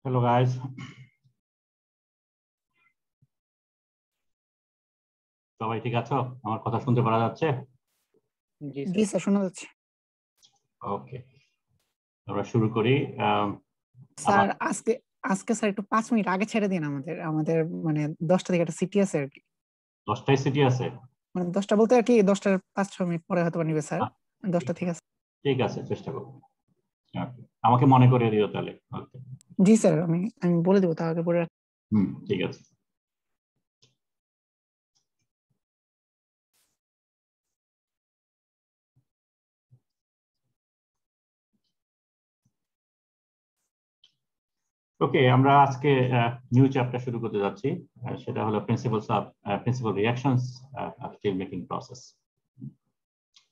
Hello guys. সবাই ঠিক আছো? আমার কথা শুনতে পারা যাচ্ছে? জি স্যার, শোনা যাচ্ছে। ওকে, আমরা শুরু করি। স্যার আজকে স্যার একটু 5 মিনিট আগে ছেড়ে দিন আমাদের মানে 10টা থেকে একটা সিটি আছে আর কি। 10টায় সিটি আছে? মানে 10টা বলতে আর কি 10টার 5-6 মিনিট পরে হয়তো নিবে স্যার। 10টা ঠিক আছে? ঠিক আছে, চেষ্টা করব। আমাকে মনে করিয়ে দিও তাহলে। ওকে জি স্যার, আমি বলে দেবো, তার আগে বলে রাখ। ঠিক আছে। ওকে, আমরা আজকে নিউ চ্যাপ্টার শুরু করতে যাচ্ছি। সেটা হলো principal reactions of steel making process.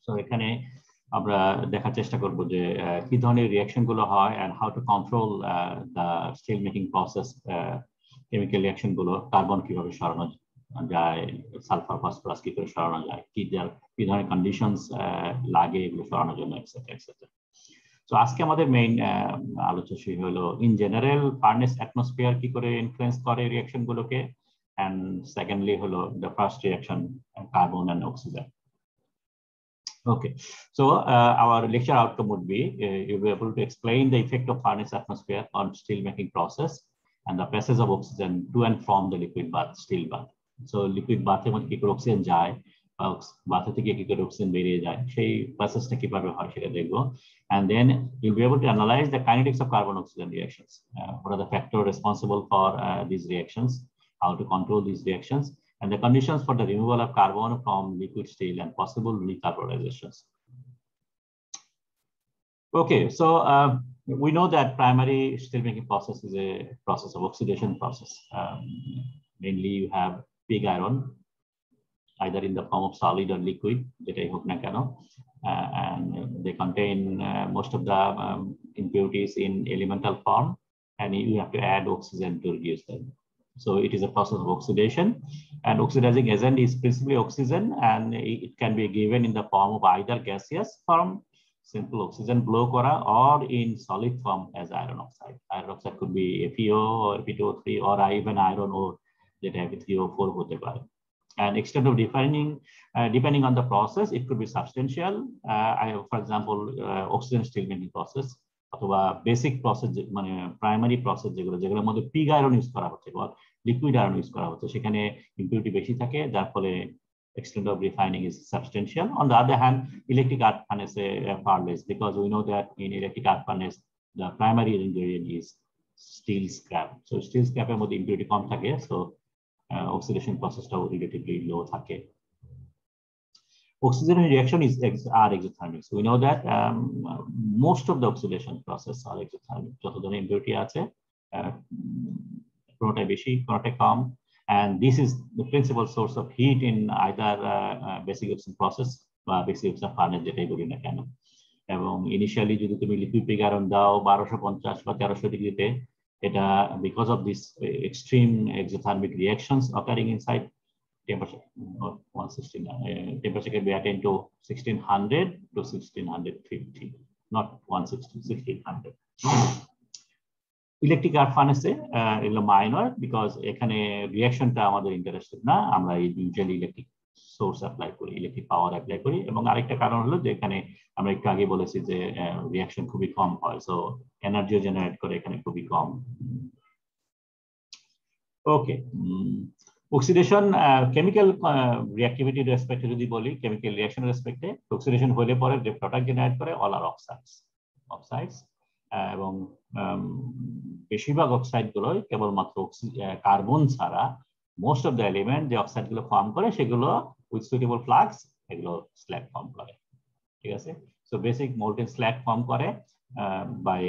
So এখানে আমরা দেখার চেষ্টা করব যে কি ধরনের রিঅ্যাকশন গুলো হয় and how to control the steel making process. Chemical reaction গুলো, কার্বন কিভাবে সরানো যায়, সালফার ফসফরাস কি করে সরানো যায়, কি ধরনের কন্ডিশনস লাগে এগুলো সরানোর জন্য, এক্সেট্রা এক্সেট্রা। তো আজকে আমাদের মেইন আলোচনা হলো ইন জেনারেল ফার্নেস অ্যাটমসফিয়ার কি করে ইনফ্লুয়েন্স করে রিঅ্যাকশন গুলোকে, এন্ড সেকেন্ডলি হলো the first reaction carbon and oxygen. Okay, so our lecture outcome would be you'll be able to explain the effect of furnace atmosphere on steel making process and the passage of oxygen to and from the liquid bath, steel bath. So liquid bath এর মধ্যে কি করে oxygen যায়, bath থেকে কি করে oxygen বেরিয়ে যায়, সেই প্রসেসটা কিভাবে হয় সেটা দেখবো. And then you'll be able to analyze the kinetics of carbon oxygen reactions. What are the factors responsible for these reactions, how to control these reactions, and the conditions for the removal of carbon from liquid steel and possible recarbonizations. Okay, so we know that primary steel making process is a process of oxidation process. Mainly you have pig iron, either in the form of solid or liquid, and they contain most of the impurities in elemental form, and you have to add oxygen to reduce them. So it is a process of oxidation, and oxidizing agent is principally oxygen, and it can be given in the form of either gaseous form, simple oxygen blow kora, or in solid form as iron oxide. Iron oxide could be FeO or Fe2O3 or even iron ore that have 3O4 hote pare. And extent of defining, depending on the process, it could be substantial. For example, oxygen steel making process, অথবা basic process মানে primary process যেগুলোর মধ্যে pig iron use করা হচ্ছে বা liquid iron use করা হচ্ছে, সেখানে ইম্পিউরিটি বেশি থাকে, যার ফলে extent of refining is substantial. On the other hand, electric arc furnace far less, because we know that in electric arc furnace the primary ingredient is steel scrap. So steel scrap এর মধ্যে impurity কম থাকে, so oxidation process relatively low থাকে. Oxidation reaction are exothermic. So we know that most of the oxidation process are exothermic. যত ধরনের impurity আছে, কোনটা বেশি কোনটা কম, and this is the principal source of heat in either basic oxidation process বা basic oxidation furnace যেটাই বলি না কেন. এবং ইনিশিয়ালি যদি তুমি লিকুইড পিগ আয়রন দাও 1250 বা 1300 ডিগ্রিতে, এটা because of this extreme exothermic reactions occurring inside, temperature 160 temperature can be attained to 1600 to 1650, not 160, 1600. Electric arc ফার্নেসে এগুলো মাইনর, বিকজ এখানে রিঅ্যাকশনটা আমাদের ইন্টারেস্টেড না, আমরা ইউজুয়ালি ইলেকট্রিক সোর্স অ্যাপ্লাই করি, ইলেকট্রিক পাওয়ার অ্যাপ্লাই করি। এবং আরেকটা কারণ হলো যে এখানে আমরা একটু আগে বলেছি যে রিঅ্যাকশন খুবই কম হয়, সো এনার্জিও জেনারেট করে এখানে খুবই কম। ওকে, অক্সিডেশন কেমিক্যাল রিঅ্যাক্টিভিটি রেসপেক্টে যদি বলি, কেমিক্যাল রিঅ্যাকশন রেসপেক্টে অক্সিডেশন হলে পরে যে প্রোডাক্ট জেনারেট করে অল আর অক্সাইডস, এবং বেশিরভাগ অক্সাইড গুলোই কেবলমাত্র কার্বন ছাড়া মোস্ট অফ দ্য এলিমেন্ট যে অক্সাইড গুলো ফর্ম করে সেগুলো উইথ সুইটেবল ফ্লাক্স এগুলো স্ল্যাগ ফর্ম করে, ঠিক আছে। So basic molten slag form করে by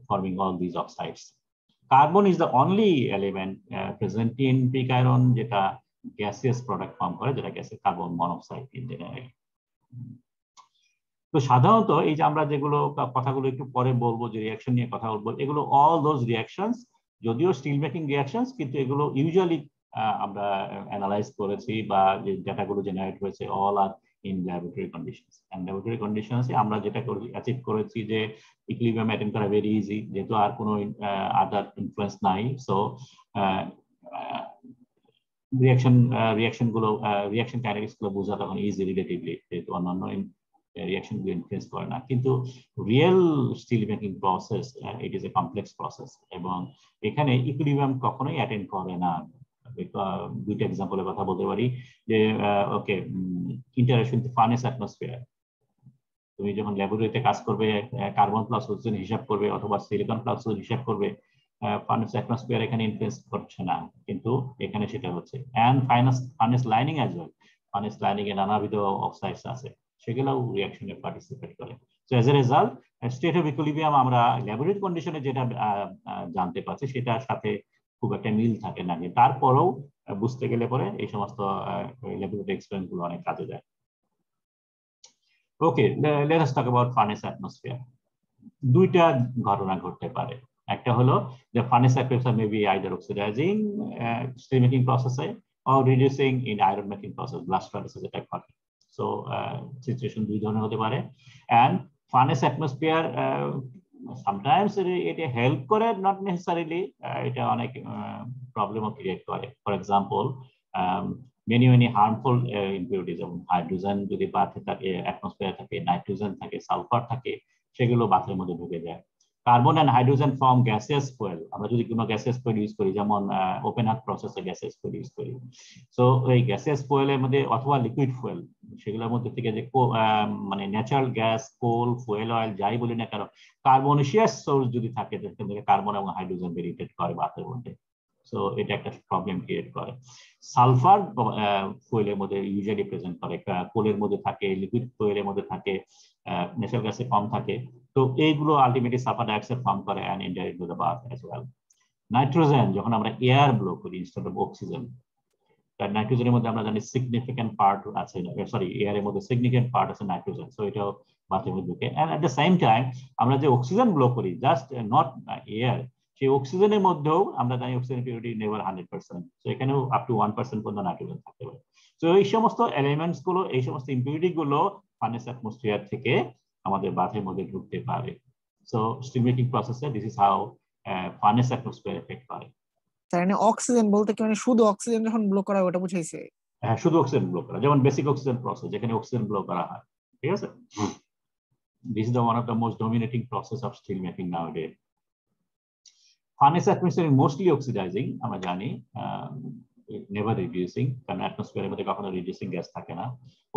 forming all this oxides. Carbon is the only element present in pig iron যেটা gaseous product form করে, যেটা gaseous carbon monoxide in general. তো সাধারণত এই যে আমরা যেগুলো কথাগুলো একটু পরে বলবো, যে রিঅ্যাকশন নিয়ে কথা বলবো, এগুলো অল দোজ রিঅ্যাকশনস, যদিও স্টিল মেকিং রিঅ্যাকশনস, কিন্তু এগুলো ইউজুয়ালি আমরা অ্যানালাইজ করেছি বা যে ডেটাগুলো জেনারেট হয়েছে all are in laboratory conditions. And laboratory conditions আমরা যেটা অ্যাচিভ করেছি যে ইকুইলিব্রিয়াম অ্যাটেন্ড করা ভেরি ইজি, যেহেতু আর কোনো আদার ইনফ্লুয়েন্স নাই। সো রিয়াকশন কাইনেটিক্স গুলো বোঝা তখন ইজি রিলেটিভলি, যেহেতু অন্যান্য রিয়াকশন গুলো ইনফ্লুয়েন্স করে না। কিন্তু real steel making process, it is a complex process, এবং এখানে ইকুইলিব্রিয়াম কখনোই অ্যাটেন্ড করে না। দুইটা এক্সাম্পলের কথা বলতে পারি যে ওকে, ইন্টারেকশন উইথ ফার্নেস অ্যাটমসফিয়ার। তুমি যখন ল্যাবরেটরিতে কাজ করবে, কার্বন প্লাস অক্সিজেন হিসাব করবে অথবা সিলিকন প্লাস হিসাব করবে, ফার্নেস অ্যাটমসফিয়ার এখানে ইনফ্লুয়েন্স করছে না, কিন্তু এখানে সেটা হচ্ছে। And furnace lining as well, furnace lining এ নানাবিধ অক্সাইডস আছে, সেগুলোও রিঅ্যাকশনে পার্টিসিপেট করে। So as a result state of equilibrium আমরা ল্যাবরেটরি কন্ডিশনে যেটা জানতে পারছি সেটার সাথে খুব একটা মিল থাকে না, তারপরেও বুঝতে গেলে পরে এই সমস্ত ল্যাবরেটরি এক্সপেরিমেন্ট গুলো অনেক কাজে দেয়। Okay, let us talk about furnace atmosphere. দুইটা ঘটনা ঘটতে পারে। একটা হলো যে furnace atmosphere may be either oxidising steel making প্রসেসে or reducing in iron making process, blast ফার্নেসে যেটা ঘটে। সো সিচুয়েশন দুই ধরনের হতে পারে। এন্ড ফার্নেস অ্যাটমসফিয়ার সামটাইমস এটা হেল্প করে, নট নেসেসারিলি এটা অনেক প্রবলেমও ক্রিয়েট করে। For example many harmful impurities, যেমন হাইড্রোজেন যদি বাথে থাকে, অ্যাটমসফিয়ার থাকে, নাইট্রোজেন থাকে, সালফার থাকে, সেগুলো বাথের মধ্যে ঢুকে যায়। Carbon and hydrogen form gaseous fuel. আমরা যদি কোনো গ্যাসিয়াস ফুয়েল ইউজ করি, যেমন ওপেন হার্ট প্রসেসে গ্যাসিয়াস ফুয়েল ইউজ করি, সো এই গ্যাসিয়াস ফুয়েলের মধ্যে অথবা লিকুইড ফুয়েল, সেগুলোর মধ্যে থেকে যে মানে natural gas, coal, fuel oil যাই বলি না কেন, কার্বনেশিয়াস সোর্স যদি থাকে, সেখান থেকে কার্বন এবং হাইড্রোজেন বেরিয়েট করে বাথের মধ্যে। সো এটা একটা প্রবলেম ক্রিয়েট করে। সালফার ফুয়েলের মধ্যে ইউজুয়ালি প্রেজেন্ট করে, কোলের মধ্যে থাকে, লিকুইড ফুয়েলের মধ্যে থাকে, ন্যাচারাল গ্যাসে কম থাকে। তো এইগুলো আলটিমেটলি সালফার ডাইঅক্সাইড ফর্ম করে and enter into the bath as well. Nitrogen যখন আমরা এয়ার ব্লো করি ইনস্টেড অফ অক্সিজেন, তার নাইট্রোজেনের মধ্যে আমরা জানি সিগনিফিক্যান্ট পার্ট আছে, সরি এয়ারের মধ্যে সিগনিফিক্যান্ট পার্ট আছে নাইট্রোজেন, সো এটাও বাথের মধ্যে ঢুকে। And at the same time আমরা যে অক্সিজেন ব্লো করি, জাস্ট নট এয়ার, সেই অক্সিজেনের মধ্যেও আমরা জানি অক্সিজেন পিউরিটি নেভার 100%, সো এখানেও আপ টু 1% পর্যন্ত নাইট্রোজেন থাকতে পারে। সো এই সমস্ত এলিমেন্টস গুলো, এই সমস্ত ইম্পিউরিটি গুলো ফার্নেস অ্যাটমসফিয়ার থেকে আমাদের বাথের মধ্যে ঢুকতে পারে। সো স্টিল মেকিং প্রসেসে this is how furnace atmosphere effect করে। স্যার মানে অক্সিজেন বলতে কি মানে শুধু অক্সিজেন যখন ব্লো করা হয় ওটা বুঝাইছে? হ্যাঁ, শুধু অক্সিজেন ব্লো করা, যেমন বেসিক অক্সিজেন প্রসেস যেখানে অক্সিজেন ব্লো করা হয়, ঠিক আছে? This is the one of the most dominating process of steel making nowadays. Furnace atmosphere is mostly oxidizing, আমরা জানি, never reducing, কারণ atmosphere মধ্যে কখনো reducing গ্যাস থাকে না।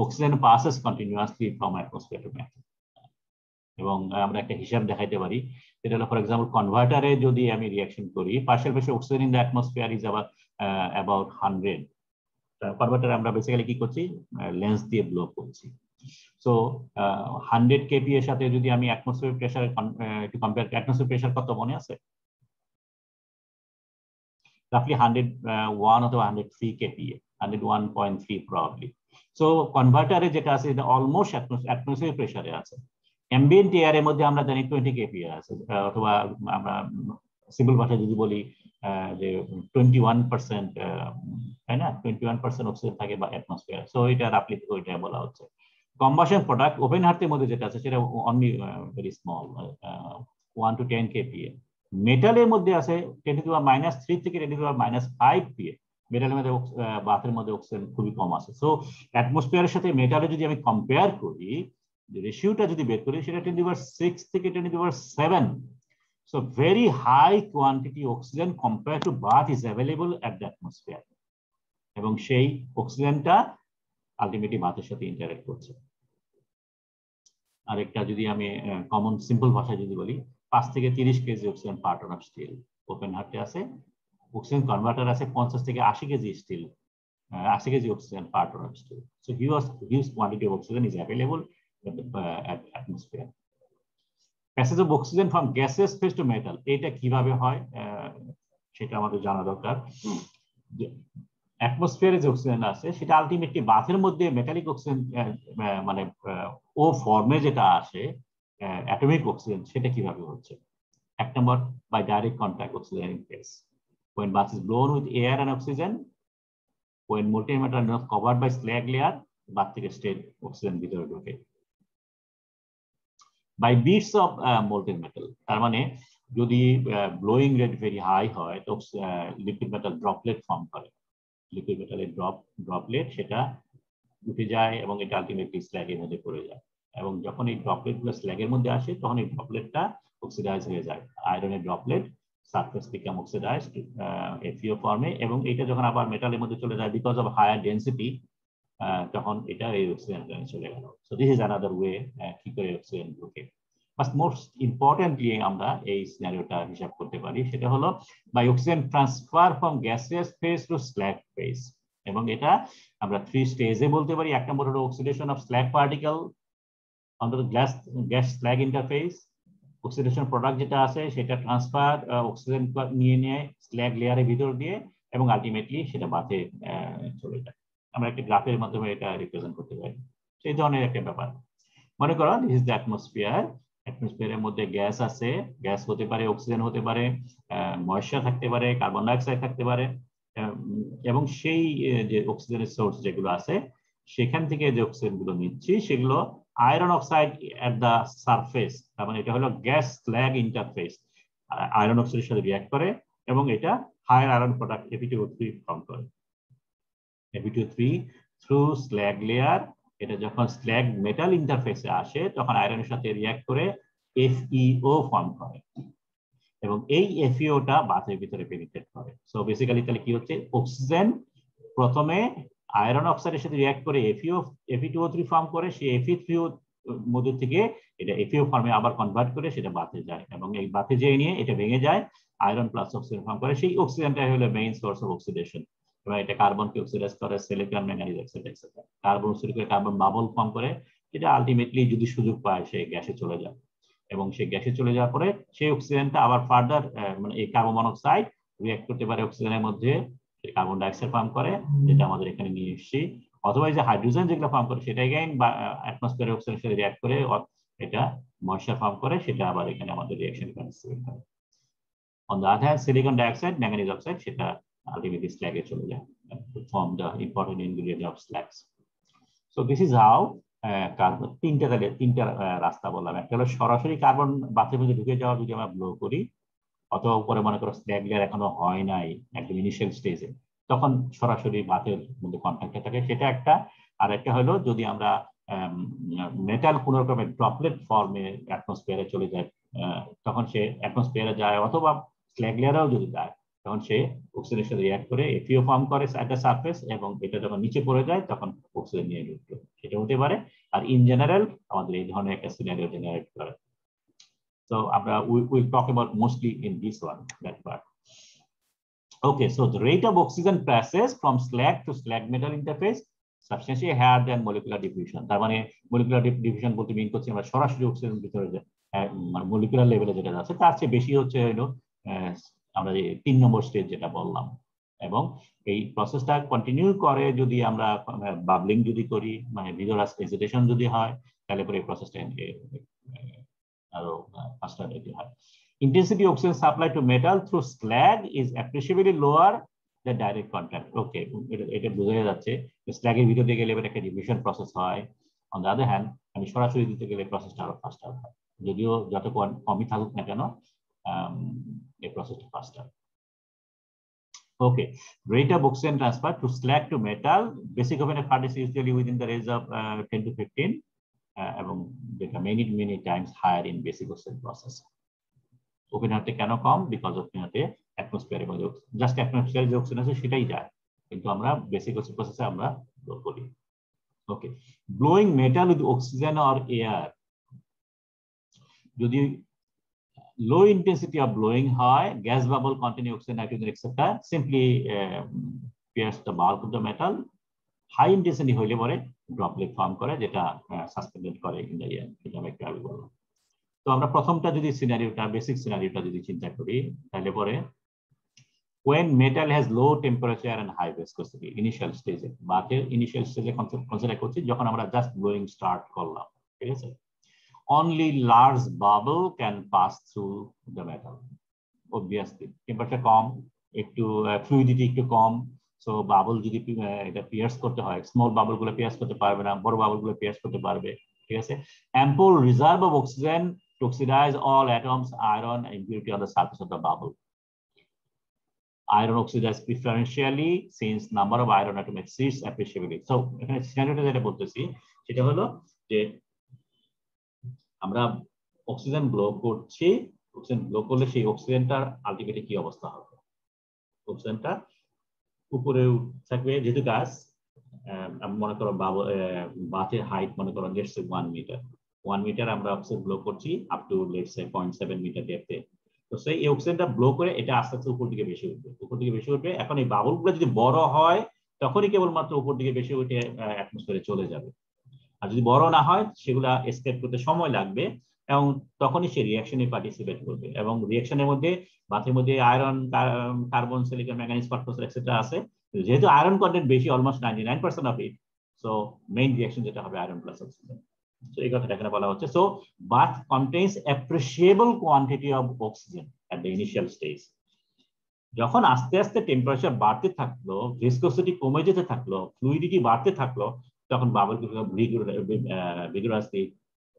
Oxygen passes continuously from atmosphere to metal. এবং আমরা একটা হিসাব দেখাইতে পারি, এটা হলো ফর এক্সাম্পল কনভার্টারে যদি আমি রিঅ্যাকশন করি, partial pressure oxygen in the atmosphere is about 100। কনভার্টারে আমরা বেসিক্যালি কি করছি, লেন্স দিয়ে ব্লো করছি। সো 100 কেপি এর সাথে যদি আমি অ্যাটমসফিয়ার প্রেসার একটু কম্পেয়ার, অ্যাটমসফিয়ার প্রেসার কত মনে আছে? রাফলি 101 অথবা 103 কেপিএ, 101.3 প্রবাবলি। সো কনভার্টারে যেটা আছে এটা অলমোস্ট অ্যাটমসফিয়ার প্রেসারে আছে। অ্যাম্বিয়েন্ট এয়ারের মধ্যে আমরা জানি 20 কেপিএ আছে, অথবা আমরা সিম্পল ভাষায় যদি বলি যে 21%, তাই না, 21% অক্সিজেন থাকে বা অ্যাটমসফিয়ার। সো এটা রাফলি ওইটা বলা হচ্ছে। কম্বাশন প্রোডাক্ট ওপেন হার্টের মধ্যে যেটা আছে সেটা only very small, 1 to 10 kPa. মেটালের মধ্যে আছে 10⁻³ থেকে 10⁻5 পিএ। মেটালের মধ্যে বাথের মধ্যে অক্সিজেন খুবই কম আছে। সো অ্যাটমসফিয়ারের সাথে মেটালে যদি আমি কম্পেয়ার করি, রেশিওটা যদি বের করি, সেটা 10⁻6 থেকে 10⁻7। So very high quantity oxygen compare to bath is available at the atmosphere, এবং সেই অক্সিজেনটা আলটিমেটলি বাথের সাথে ইন্টারঅ্যাক্ট করছে। আরেকটা যদি আমি কমন সিম্পল ভাষায় যদি বলি, 5 থেকে 30 KG oxygen per ton of steel open হার্টে আছে। অক্সিজেন কনভার্টার আছে 50 থেকে 80 KG steel, 80 KG oxygen per ton of steel. So huge quantity of oxygen is available at atmosphere. Passage of oxygen from gaseous phase to metal, এটা কিভাবে হয় সেটা আমাদের জানা দরকার। অ্যাটমসফিয়ারে যে অক্সিজেন আছে সেটা আলটিমেটলি বাথের মধ্যে মেটালিক অক্সিজেন, মানে ও ফর্মে যেটা আসে অ্যাটমিক অক্সিজেন, সেটা কিভাবে হচ্ছে? এক নম্বর, by direct contact oxygen interface. When bath is blown with air and oxygen, when molten metal is covered by slag layer, বাদ থেকে স্ট্রেট অক্সিজেন ভিতরে ঢোকে by bits of molten metal. তার মানে যদি ব্লোয়িং রেট ভেরি হাই হয় তো liquid metal droplet form করে, লিকুইড মেটালের ড্রপলেট সেটা উঠে যায় এবং এটা আলটিমেটলি স্ল্যাগের মধ্যে পড়ে যায়, এবং যখন এই ড্রপলেটগুলো স্ল্যাগের মধ্যে আসে তখন এই ড্রপলেটটা অক্সিডাইজ হয়ে যায়, আয়রনের droplet surface become oxidised FeO ফর্মে, এবং এটা যখন আবার মেটালের মধ্যে চলে যায় বিকজ অফ হায়ার ডেন্সিটি তখন এটা এই অক্সিজেন চলে গেল। So this is another way কি করে অক্সিজেন ঢোকে। বাট মোস্ট ইম্পর্টেন্টলি আমরা এই সিনারিওটা হিসাব করতে পারি, সেটা হলো by oxygen transfer from gaseous phase to slag phase, এবং এটা আমরা 3 স্টেজে বলতে পারি। এক নম্বর হলো oxidation of slug particle on the gas slug interface, oxidation product যেটা আছে সেটা ট্রান্সফার অক্সিজেন নিয়ে স্ল্যাগ লেয়ারের ভিতর দিয়ে এবং আলটিমেটলি সেটা বাথে চলে যায়। আমরা একটা গ্রাফের মাধ্যমে এটা রিপ্রেজেন্ট করতে পারি, সেই ধরনের একটা ব্যাপার। মনে করো দিস ইজ দ্য অ্যাটমসফিয়ার, অ্যাটমসফিয়ারের মধ্যে গ্যাস আছে, গ্যাস হতে পারে, অক্সিজেন হতে পারে, ময়েশ্চার থাকতে পারে, কার্বন ডাইঅক্সাইড থাকতে পারে, এবং সেই যে অক্সিজেনের সোর্স যেগুলো আছে সেখান থেকে যে অক্সিজেন গুলো নিচ্ছি সেগুলো iron oxide at the surface, তার মানে এটা হলো গ্যাস স্ল্যাগ ইন্টারফেস, আয়রন অক্সাইডের সাথে রিঅ্যাক্ট করে এবং এটা higher iron product Fe2O3 form করে। Fe2O3 থ্রু স্ল্যাগ লেয়ার, এটা যখন স্ল্যাগ মেটাল ইন্টারফেসে আসে তখন আয়রনের সাথে রিঅ্যাক্ট করে FeO ফর্ম করে, এবং এই FeO-টা বাথের ভিতরে পেনিট্রেট করে। সো বেসিক্যালি তাহলে কি হচ্ছে, অক্সিজেন প্রথমে আয়রন অক্সাইডের সাথে রিঅ্যাক্ট করে Fe2O3 ফর্ম করে, সেই Fe3O মধ্যে থেকে এটা FeO ফর্মে আবার কনভার্ট করে সেটা বাথে যায়, এবং এই বাথে যেয়ে নিয়ে এটা ভেঙে যায়, আয়রন প্লাস অক্সিজেন ফর্ম করে। সেই অক্সিজেনটাই হলো মেইন সোর্স অফ অক্সিডেশন, এবং এটা কার্বনকে অক্সিডাইজ করে, silicon, manganese oxide etcetera. Carbon oxide করে কার্বন বাবল ফর্ম করে, এটা আলটিমেটলি যদি সুযোগ পায় সে গ্যাসে চলে যায়, এবং সেই গ্যাসে চলে যাওয়ার পরে সেই অক্সিজেনটা আবার ফার্দার মানে এই কার্বন মনোক্সাইড রিঅ্যাক্ট করতে পারে অক্সিজেনের মধ্যে, কার্বন ডাইঅক্সাইড ফর্ম করে যেটা আমাদের এখানে নিয়ে এসেছি, অথবা যে হাইড্রোজেন যেগুলো ফর্ম করে সেটা এগেইন অ্যাটমসফিয়ারের অক্সিজেনের সাথে রিঅ্যাক্ট করে এটা ময়েশ্চার ফর্ম করে, সেটা আবার এখানে আমাদের রিঅ্যাকশন পার্টিসিপেট করে। On the other hand silicon dioxide, manganese oxide সেটা আলটিমেটলি স্ল্যাগে চলে যায়, to form the important ingredient of slags. So this is how carbon তিনটা রাস্তা বললাম। একটা হলো সরাসরি কার্বন বাথের মধ্যে ঢুকে যাওয়া যদি আমরা ব্লো করি, অথবা উপরে মনে করো স্ল্যাগ লেয়ার এখনো হয় নাই একদম ইনিশিয়াল স্টেজে, তখন সরাসরি বাথের মধ্যে কন্ট্যাক্টে থাকে, সেটা একটা। আর একটা হলো যদি আমরা মেটাল কোন রকমের ড্রপলেট ফর্মে অ্যাটমসফিয়ারে চলে যায়, তখন সে অ্যাটমসফিয়ারে যায় অথবা স্ল্যাগ লেয়ারেও যদি যায় তখন সে অক্সিজেনের সাথে রিঅ্যাক্ট করে FeO ফর্ম করে অ্যাট দ্য সারফেস, এবং এটা যখন নিচে পড়ে যায় তখন অক্সিজেন নিয়ে ঢুকলো, এটা হতে পারে। আর ইন জেনারেল আমাদের এই ধরনের একটা সিনারিও জেনারেট করে। So we'll talk about mostly in this one, that part. Okay, so the rate of oxygen passes from slag to slag metal interface substantially higher than molecular diffusion. তার মানে molecular diffusion বলতে mean করছি আমরা সরাসরি oxygen ভিতরে molecular লেভেলে যেটা আছে তার চেয়ে বেশি হচ্ছে হলো আমরা 3 নম্বর স্টেজ যেটা বললাম, এবং এই প্রসেসটা কন্টিনিউ করে যদি আমরা বাবলিং যদি করি, মানে ভিগারাস এজিটেশন যদি হয়, তাহলে পরে এই প্রসেসটা আরো ফাস্টার হয়। Intensity of oxygen supply to metal through slag is appreciably lower than direct contact. Okay, এটা বোঝা যাচ্ছে স্ল্যাগের ভিতর দিয়ে গেলে একটা ডিফিউশন প্রসেস হয়। অন দ্য আদার হ্যান্ড আমি সরাসরি দিতে গেলে প্রসেসটা আরো ফাস্টার হয়, যদিও যত কমই থাকুক না কেন এই প্রসেসটা ফাস্টার। Okay, rate of oxygen transfer to slag to metal, basic open furnace usually within the range of 10 to 15, এবং যেটা many times higher in basic oxygen process. Open হার্টে কেন কম? বিকজ ওপেন হার্টে অ্যাটমসফিয়ারের মধ্যে জাস্ট অ্যাটমসফিয়ারে যে অক্সিজেন আছে সেটাই যায়, কিন্তু আমরা বেসিক অক্সিজেন প্রসেসে আমরা ব্লো করি। Okay, blowing metal with oxygen or air, যদি লো ইন্টেন্সিটি অফ ব্লোয়িং হয়, gas bubble containing oxygen, nitrogen etcetera simply pierce the bulk of the metal. High intensity হইলে পরে ড্রপলেট ফর্ম করে যেটা suspended করে ইন দ্য এয়ার, এটা আমি একটু আগে বললাম। তো আমরা প্রথমটা যদি সিনারিওটা বেসিক সিনারিওটা যদি চিন্তা করি তাহলে পরে when metal has low temperature and high viscosity initial stage, বাথের ইনিশিয়াল স্টেজে কনসিডার করছি যখন আমরা জাস্ট ব্লোয়িং স্টার্ট করলাম, ঠিক আছে, only large bubble can pass through the metal. Obviously temperature কম, একটু ফ্লুইডিটি একটু কম, সো বাবল যদি এটা পিয়ার্স করতে হয়, স্মল বাবল গুলো পিয়ার্স করতে পারবে না, বড় বাবল গুলো পিয়ার্স করতে পারবে, ঠিক আছে। ample reserve of oxygen to oxidize all atoms, iron and impurity on the surface of the bubble. Iron oxidizes preferentially since number of iron atom exceeds appreciably. So এখানে সিনারিওটা যেটা বলতেছি সেটা হলো যে আমরা অক্সিজেন ব্লো করছি, অক্সিজেন ব্লো করলে সেই অক্সিজেনটার আলটিমেটলি কি অবস্থা হবে, অক্সিজেনটা উপরে থাকবে যেহেতু গাছ, মনে করো বাথের হাইট মনে করো লেটস সে 1 মিটার, 1 মিটার আমরা অক্সিজেন ব্লো করছি up to let's say 0.7 metre ডেপথে। তো সেই অক্সিজেনটা ব্লো করে এটা আস্তে আস্তে উপর দিকে বেশি উঠবে, উপর দিকে বেশি উঠবে। এখন এই বাবলগুলো যদি বড় হয় তখনই কেবলমাত্র উপর দিকে বেশি উঠে অ্যাটমসফিয়ারে চলে যাবে, আর যদি বড় না হয় সেগুলা এসকেপ করতে সময় লাগবে এবং তখনই সে রিঅ্যাকশনে পার্টিসিপেট করবে। এবং রিঅ্যাকশনের মধ্যে বাথের মধ্যে iron, carbon, silicon, manganese, phosphorus extra আছে, যেহেতু আয়রন কন্টেন্ট বেশি, almost 99% of it, so main reaction যেটা হবে আয়রন প্লাস অক্সিজেন। So এই কথাটা এখানে বলা হচ্ছে। So bath contains appreciable quantity of oxygen at the initial stage. যখন আস্তে আস্তে টেম্পারেচার বাড়তে থাকলো, ভিসকোসিটি কমে যেতে থাকলো, ফ্লুইডিটি বাড়তে থাকলো, তখন বাবলগুলো ভিগোরাসলি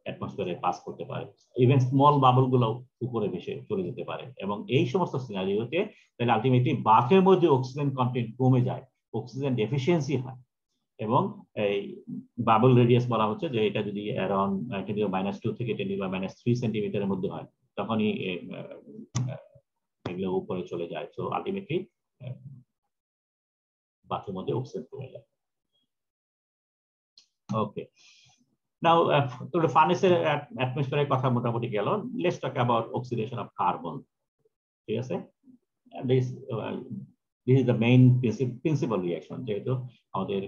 অ্যাটমসফিয়ারে পাস করতে পারে। ইভেন স্মল বাবলগুলো উপরে ভেসে চলে যেতে পারে। এবং এই সমস্ত সিনারিওতে তাহলে আলটিমেটলি বাথের মধ্যে অক্সিজেন কন্টেন্ট কমে যায়, অক্সিজেন ডেফিসিয়েন্সি হয়। এবং এই বাবল রেডিয়াস বলা হচ্ছে যে এটা যদি অ্যারাউন্ড -2 থেকে 10⁻³ সেন্টিমিটারের মধ্যে হয় তখনই এগুলো উপরে চলে যায়। সো আলটিমেটলি বাথের মধ্যে অক্সিজেন কমে যায়। ওকে, নাও ফার্নেসের অ্যাটমসফিয়ারের কথা মোটামুটি গেল। Let's talk about oxidation of carbon. ঠিক আছে, this is the main principal reaction. যেহেতু আমাদের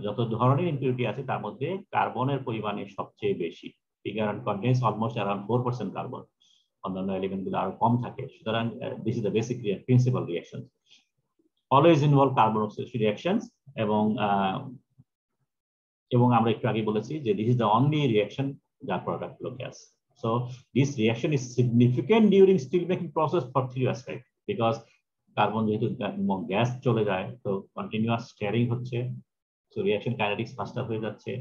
যত ধরনের ইম্পিউরিটি আছে তার মধ্যে কার্বনের পরিমাণে সবচেয়ে বেশি, কারণ কন্টেন্স অলমোস্ট অ্যারাউন্ড 4% কার্বন, অন্যান্য এলিমেন্ট গুলো আরো কম থাকে। সুতরাং this is the basic principal reaction, always involve carbon oxidation reactions. এবং আমরা একটু আগে বলেছি যে this is the only reaction যার প্রোডাক্ট হলো gas. So this reaction is significant during steel making process for 3 aspect, because carbon যেহেতু gas চলে যায় তো কন্টিনিউয়াস স্টিয়ারিং হচ্ছে, সো রিঅ্যাকশন কাইনেটিক্স ফাস্টার হয়ে যাচ্ছে,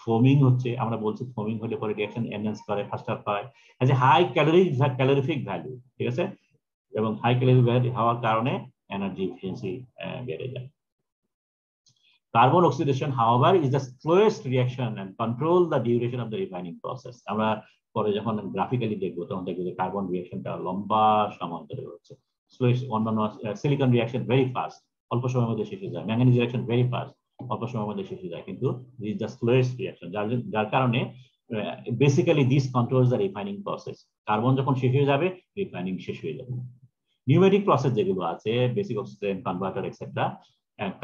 ফোমিং হচ্ছে। আমরা বলছি ফোমিং হলে পরে রিঅ্যাকশন এনহ্যান্স করে, ফাস্টার হয়, has a high calorific value. ঠিক আছে, এবং হাই ক্যালোরিফিক ভ্যালু হওয়ার কারণে এনার্জি এফিসিয়েন্সি বেড়ে যায়। Carbon oxidation, however, is the slowest reaction and control the duration of the refining process. আমরা পরে যখন গ্রাফিক্যালি দেখবো তখন দেখবো যে কার্বন রিঅ্যাকশনটা লম্বা সময় ধরে হচ্ছে। স্লোয়েস্ট, অন্যান্য সিলিকন রিঅ্যাকশন ভেরি ফাস্ট, অল্প সময়ের মধ্যে শেষ হয়ে যায়। ম্যাঙ্গানিজ রিঅ্যাকশন ভেরি ফাস্ট, অল্প সময়ের মধ্যে শেষ হয়ে যায়। কিন্তু this is the slowest reaction, যার কারণে basically this controls the refining process. Carbon যখন শেষ হয়ে যাবে রিফাইনিং শেষ হয়ে যাবে। নিউমেটিক প্রসেস যেগুলো আছে, basic oxygen converter etcetera,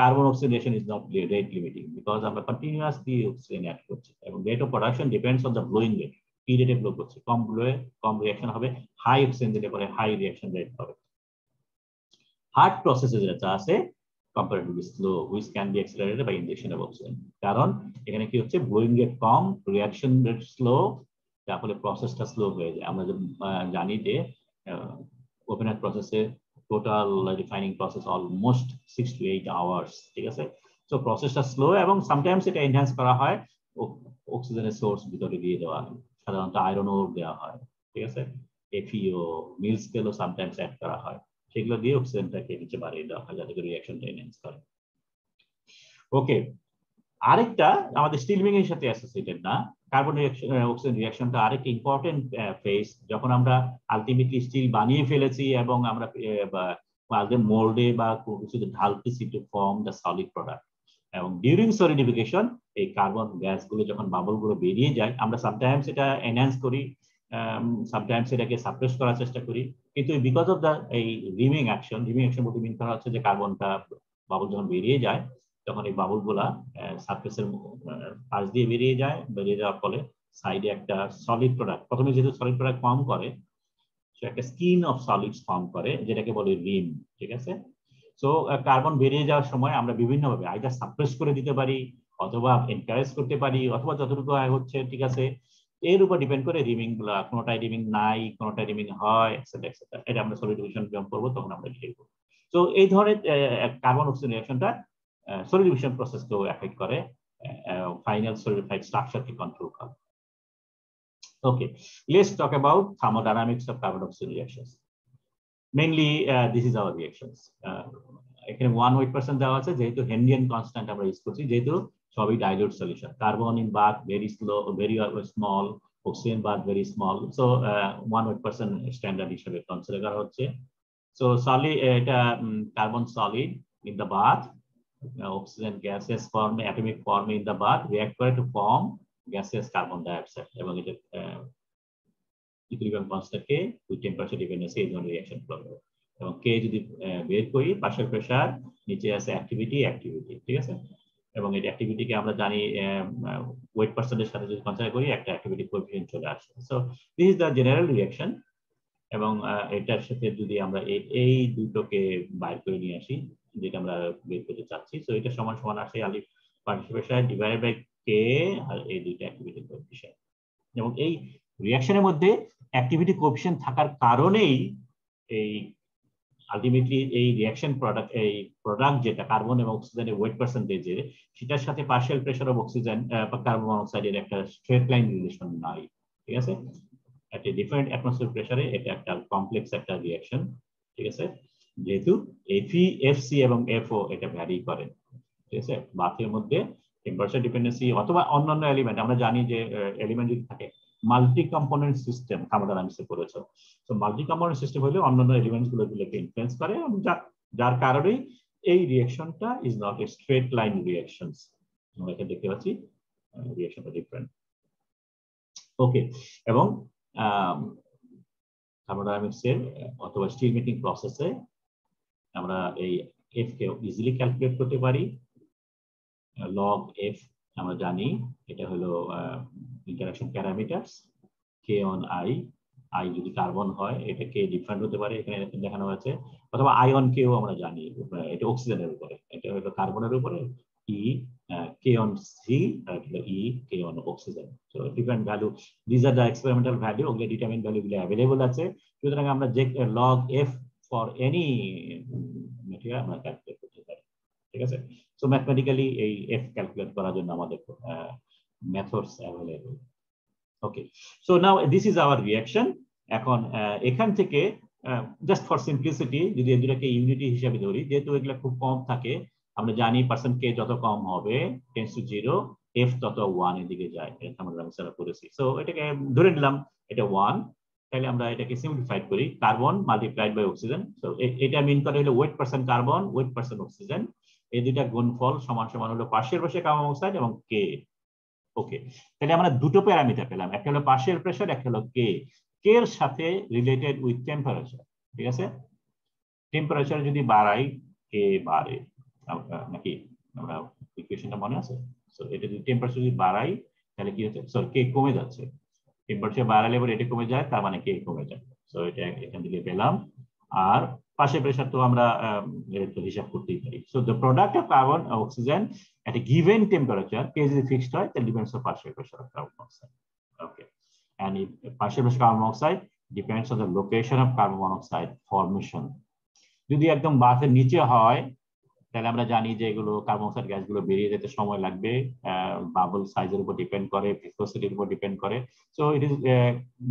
carbon oxidation is not rate limiting because আমরা continuously oxygen add করছি এবং rate of production depends on the blowing rate, কি রেটে ব্লো করছি। কম ব্লোয়ে কম রিঅ্যাকশন হবে, হাই অক্সিজেন দিলে পরে হাই রিঅ্যাকশন রেট হবে। হার্ড প্রসেসে যেটা আছে comparatively slow which can be accelerated by injection of oxygen, কারণ এখানে কি হচ্ছে ব্লোয়িং রেট কম, রিঅ্যাকশন রেট স্লো, যার ফলে প্রসেসটা স্লো হয়ে যায়। আমরা জানি যে ওপেনার প্রসেসে total refining process almost 6 to 8 hours. ঠিক আছে, সো প্রসেসটা স্লো এবং সামটাইমস এটা এনহ্যান্স করা হয় অক্সিজেনের সোর্স ভিতরে দিয়ে দেওয়া হয়, সাধারণত আয়রন ওর দেওয়া হয়। ঠিক আছে, এফিও, মিল স্কেলও সামটাইমস অ্যাড করা হয়, সেগুলো দিয়ে অক্সিজেনটাকে নিচে বাড়িয়ে দেওয়া হয় যাতে করে রিঅ্যাকশনটা এনহ্যান্স করে। ওকে, আরেকটা আমাদের স্টিল মেকিং এর সাথে অ্যাসোসিয়েটেড না, কার্বন রিঅ্যাকশন অক্সিজেন রিঅ্যাকশনটা আরেকটা ইম্পর্টেন্ট ফেজ। যখন আমরা আলটিমেটলি স্টিল বানিয়ে ফেলেছি এবং আমরা মোল্ডে বা কিছুতে ঢালতেছি to form the solid product, এবং ডিউরিং সলিডিফিকেশন এই কার্বন গ্যাসগুলো যখন বাবলগুলো বেরিয়ে যায়, আমরা সামটাইমস এটা এনহ্যান্স করি, সামটাইমস এটাকে সাপ্রেস করার চেষ্টা করি, কিন্তু বিকজ অফ দ্য এই রিমিং অ্যাকশন বলতে মিন করা হচ্ছে যে কার্বনটা বাবল যখন বেরিয়ে যায় তখন এই বাবল গুলা সারফেসের পাশ দিয়ে বেরিয়ে যাওয়ার ফলে সাইডে একটা সলিড প্রোডাক্ট, প্রথমে যেহেতু সলিড প্রোডাক্ট ফর্ম করে সে একটা স্কিন অফ সলিডস ফর্ম করে যেটাকে বলে রিম। ঠিক আছে, সো কার্বন বেরিয়ে যাওয়ার সময় আমরা বিভিন্নভাবে আইদার সাপ্রেস করে দিতে পারি অথবা এনকারেজ করতে পারি অথবা যতটুকু হচ্ছে, ঠিক আছে, এর উপর ডিপেন্ড করে রিমিং গুলা, কোনোটাই রিমিং নাই, কোনোটাই রিমিং হয়, এক্সেট্রা এক্সেট্রা। এটা আমরা সলিডিফিকেশন যখন করবো তখন আমরা লিখবো। সো তো এই ধরনের কার্বন অক্সিজেন রিঅ্যাকশনটা সলিডিফিকেশন প্রসেসকেও এফেক্ট করে, ফাইনাল সলিডিফাইড স্ট্রাকচারকে কন্ট্রোল করে। Okay, let's talk about thermodynamics of carbon oxygen reactions. Mainly, this is our reactions. এখানে 1% দেওয়া আছে, যেহেতু হেনরিয়ান কনস্ট্যান্ট আমরা ইউজ করছি, যেহেতু সবই dilute solution. Carbon in bath very slow, very small, oxygen bath very small, so 1% standard হিসেবে consider করা হচ্ছে। সো সলিড, এটা carbon solid in the bath, oxygen gaseous form, atomic form in the bath, react করে to form gaseous carbon dioxide, এবং এটা equilibrium কনস্ট্যান্টকে with temperature dependency এই ধরনের reaction করবে। এবং কে যদি বের করি, পার্শিয়াল প্রেসার, নিচে আছে অ্যাক্টিভিটি, ঠিক আছে। এবং এই অ্যাক্টিভিটিকে আমরা জানি ওয়েট পার্সেন্টের সাথে যদি কনসিডার করি, একটা অ্যাক্টিভিটি কোএফিসিয়েন্ট চলে আসে। So this is the general reaction. এবং এটার সাথে যদি আমরা এই দুটোকে বাইর করে নিয়ে আসি, যেটা আমরা বের করতে চাচ্ছি, সো এটা সমান সমান আসে আলি পার্শিয়াল প্রেসার ডিভাইডেড বাই কে, আর এই দুইটা অ্যাক্টিভিটি কোএফিসিয়েন্ট। এবং এই রিঅ্যাকশনের মধ্যে অ্যাক্টিভিটি কোএফিসিয়েন্ট থাকার কারণেই এই আলটিমেটলি এই রিঅ্যাকশন প্রোডাক্ট যেটা কার্বন এবং অক্সিজেনের ওয়েট পার্সেন্টেজের, সেটার সাথে পার্শিয়াল প্রেসার অফ অক্সিজেন বা কার্বন মনোক্সাইডের একটা স্ট্রেট লাইন রিলেশন নাই, ঠিক আছে। একটা ডিফারেন্ট অ্যাটমসফিয়ার প্রেসারে এটা একটা কমপ্লেক্স একটা রিঅ্যাকশন, ঠিক আছে, যেহেতু Fe, Fc এবং Fo এটা ভ্যারি করে, ঠিক আছে। বাথের মধ্যে টেম্পারেচার ডিপেন্ডেন্সি অথবা অন্যান্য এলিমেন্ট, আমরা জানি যে এলিমেন্ট যদি থাকে, মাল্টি কম্পোনেন্ট সিস্টেম থার্মোডাইনামিক্সে পড়েছে। তো মাল্টি কম্পোনেন্ট সিস্টেম হলে অন্যান্য এলিমেন্টস গুলোকে ইনফ্লুয়েন্স করে, এবং যার কারণে এই রিঅ্যাকশনটা is not a straight line reactions. আমরা এটা দেখতে পাচ্ছি রিঅ্যাকশনটা ডিফারেন্ট। ওকে, এবং থার্মোডাইনামিক্সের অথবা স্টিল মেকিং প্রসেসে আমরা এই এফ কে ইজিলি ক্যালকুলেট করতে পারি। লগ এফ আমরা জানি এটা হলো interaction parameters, K on I. I যদি কার্বন হয়, এটা কে ডিফারেন্ট হতে পারে, এখানে দেখানো হয়েছে, অথবা আয়ন কেও আমরা জানি এটা অক্সিজেনের উপরে, এটা হলো কার্বনের উপরে ই কে অন সি, আর E K on oxygen. So different value, this are the experimental value, ওগুলো ডিটারমিন ভ্যালু গুলো অ্যাভেলেবল আছে। সুতরাং আমরা যে log F for any material আমরা ক্যালকুলেট করতে পারি, ঠিক আছে। সো ম্যাথমেটিক্যালি এই এফ ক্যালকুলেট করার জন্য আমাদের methods available. Okay, so now this is our reaction. এখন এখান থেকে জাস্ট ফর সিম্পলিসিটি যদি এগুলোকে ইউনিটি হিসেবে ধরি, যেহেতু এগুলো খুব কম থাকে, আমরা জানি পার্সেন্ট কে যত কম হবে টেন্ডস টু 0, এফ তত 1 এর দিকে যায়, এটা আমরা আনসার করেছি। সো এটাকে ধরে নিলাম এটা 1, তাহলে আমরা এটাকে সিম্পলিফাইড করি, carbon multiplied by oxygen. So এটা মিন করে হলো weight percent carbon, weight percent oxygen, এই দুইটা গুণফল সমান সমান হলো পার্শিয়াল প্রেসার কার্বন মনোক্সাইড এবং কে। ওকে, তাহলে আমরা দুটো প্যারামিটার পেলাম, একটা হলো পার্শিয়াল প্রেসার, একটা হলো কে। কে এর সাথে রিলেটেড উইথ টেম্পারেচার, ঠিক আছে। টেম্পারেচার যদি বাড়াই, কে বাড়ে নাকি, আমরা ইকুয়েশনটা মনে আছে। সো এটা যদি টেম্পারেচার যদি বাড়াই, তাহলে কি হচ্ছে, সরি কে কমে যাচ্ছে, টেম্পারেচার বাড়ালে এবার এটা কমে যায়, তার মানে কে কমে যায়। সো এটা এখান থেকে পেলাম। আর পার্শিয়াল প্রেসার তো আমরা হিসাব করতেই পারি। So the product of carbon oxygen at a given temperature, K is fixed, right? That depends on partial pressure of carbon monoxide. Okay, and if partial pressure carbon monoxide depends on the location of carbon monoxide formation. যদি একদম বাথের নিচে হয়, তাহলে আমরা জানি যে এগুলো carbon monoxide গ্যাসগুলো বেরিয়ে যেতে সময় লাগবে, বাবল সাইজের উপর ডিপেন্ড করে, ভিসকোসিটির উপর ডিপেন্ড করে। সো ইট ইজ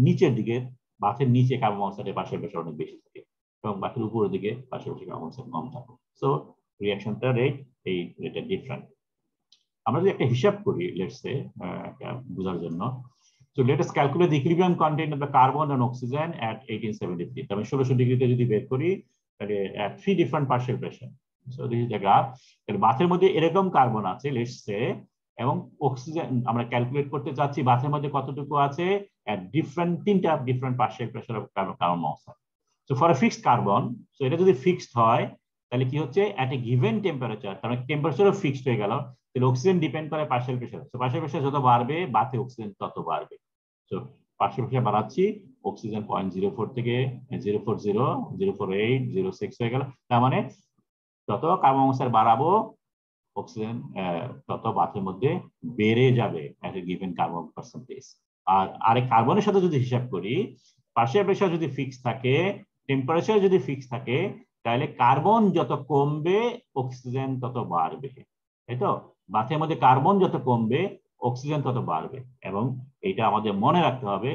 নিচের দিকে, বাথের নিচে কার্বন মনোক্সাইডের পার্শিয়াল প্রেসার অনেক বেশি থাকে, এবং বাথের উপরের দিকে পার্শিয়াল প্রেসার কার্বন মনোক্সাইড কম থাকে। সো রিঅ্যাকশনটা রেট এই রেটে ডিফারেন্ট। আমরা যদি একটা হিসাব করি, লেটস সে বোঝার জন্য, so let us calculate the equilibrium content of the carbon and oxygen at 1873। তবে 1600 ডিগ্রিতে যদি বের করি, তাহলে at 3 different partial pressure. So this is the graph. তাহলে বাথের মধ্যে এরকম কার্বন আছে লেটস সে, এবং অক্সিজেন আমরা ক্যালকুলেট করতে চাচ্ছি বাথের মধ্যে কতটুকু আছে এট তিনটা different partial pressure of carbon monoxide. So for a fixed carbon, so এটা যদি ফিক্সড হয়, তাহলে কি হচ্ছে এট এ গিভেন টেম্পারেচার, তার মানে টেম্পারেচারও ফিক্সড হয়ে গেল, তাহলে অক্সিজেন ডিপেন্ড করে partial pressure. So partial pressure যত বাড়বে, বাথে অক্সিজেন তত বাড়বে। সো পার্শিয়াল প্রেসার বাড়াচ্ছি, অক্সিজেন 0.04 থেকে 040, 048, 06 হয়ে গেল। তার মানে যত কার্বন মনোক্সাইড বাড়াবো, অক্সিজেন তত বাথের মধ্যে বেড়ে যাবে এট এ গিভেন কার্বন পার্সেন্টেজ। আর আরেক কার্বনের সাথে যদি হিসাব করি, পার্শিয়াল প্রেসার যদি ফিক্স থাকে, টেম্পারেচার যদি ফিক্স থাকে, তাহলে কার্বন যত কমবে অক্সিজেন তত বাড়বে, তাই তো? বাথের মধ্যে কার্বন যত কমবে অক্সিজেন তত বাড়বে। এবং এটা আমাদের মনে রাখতে হবে,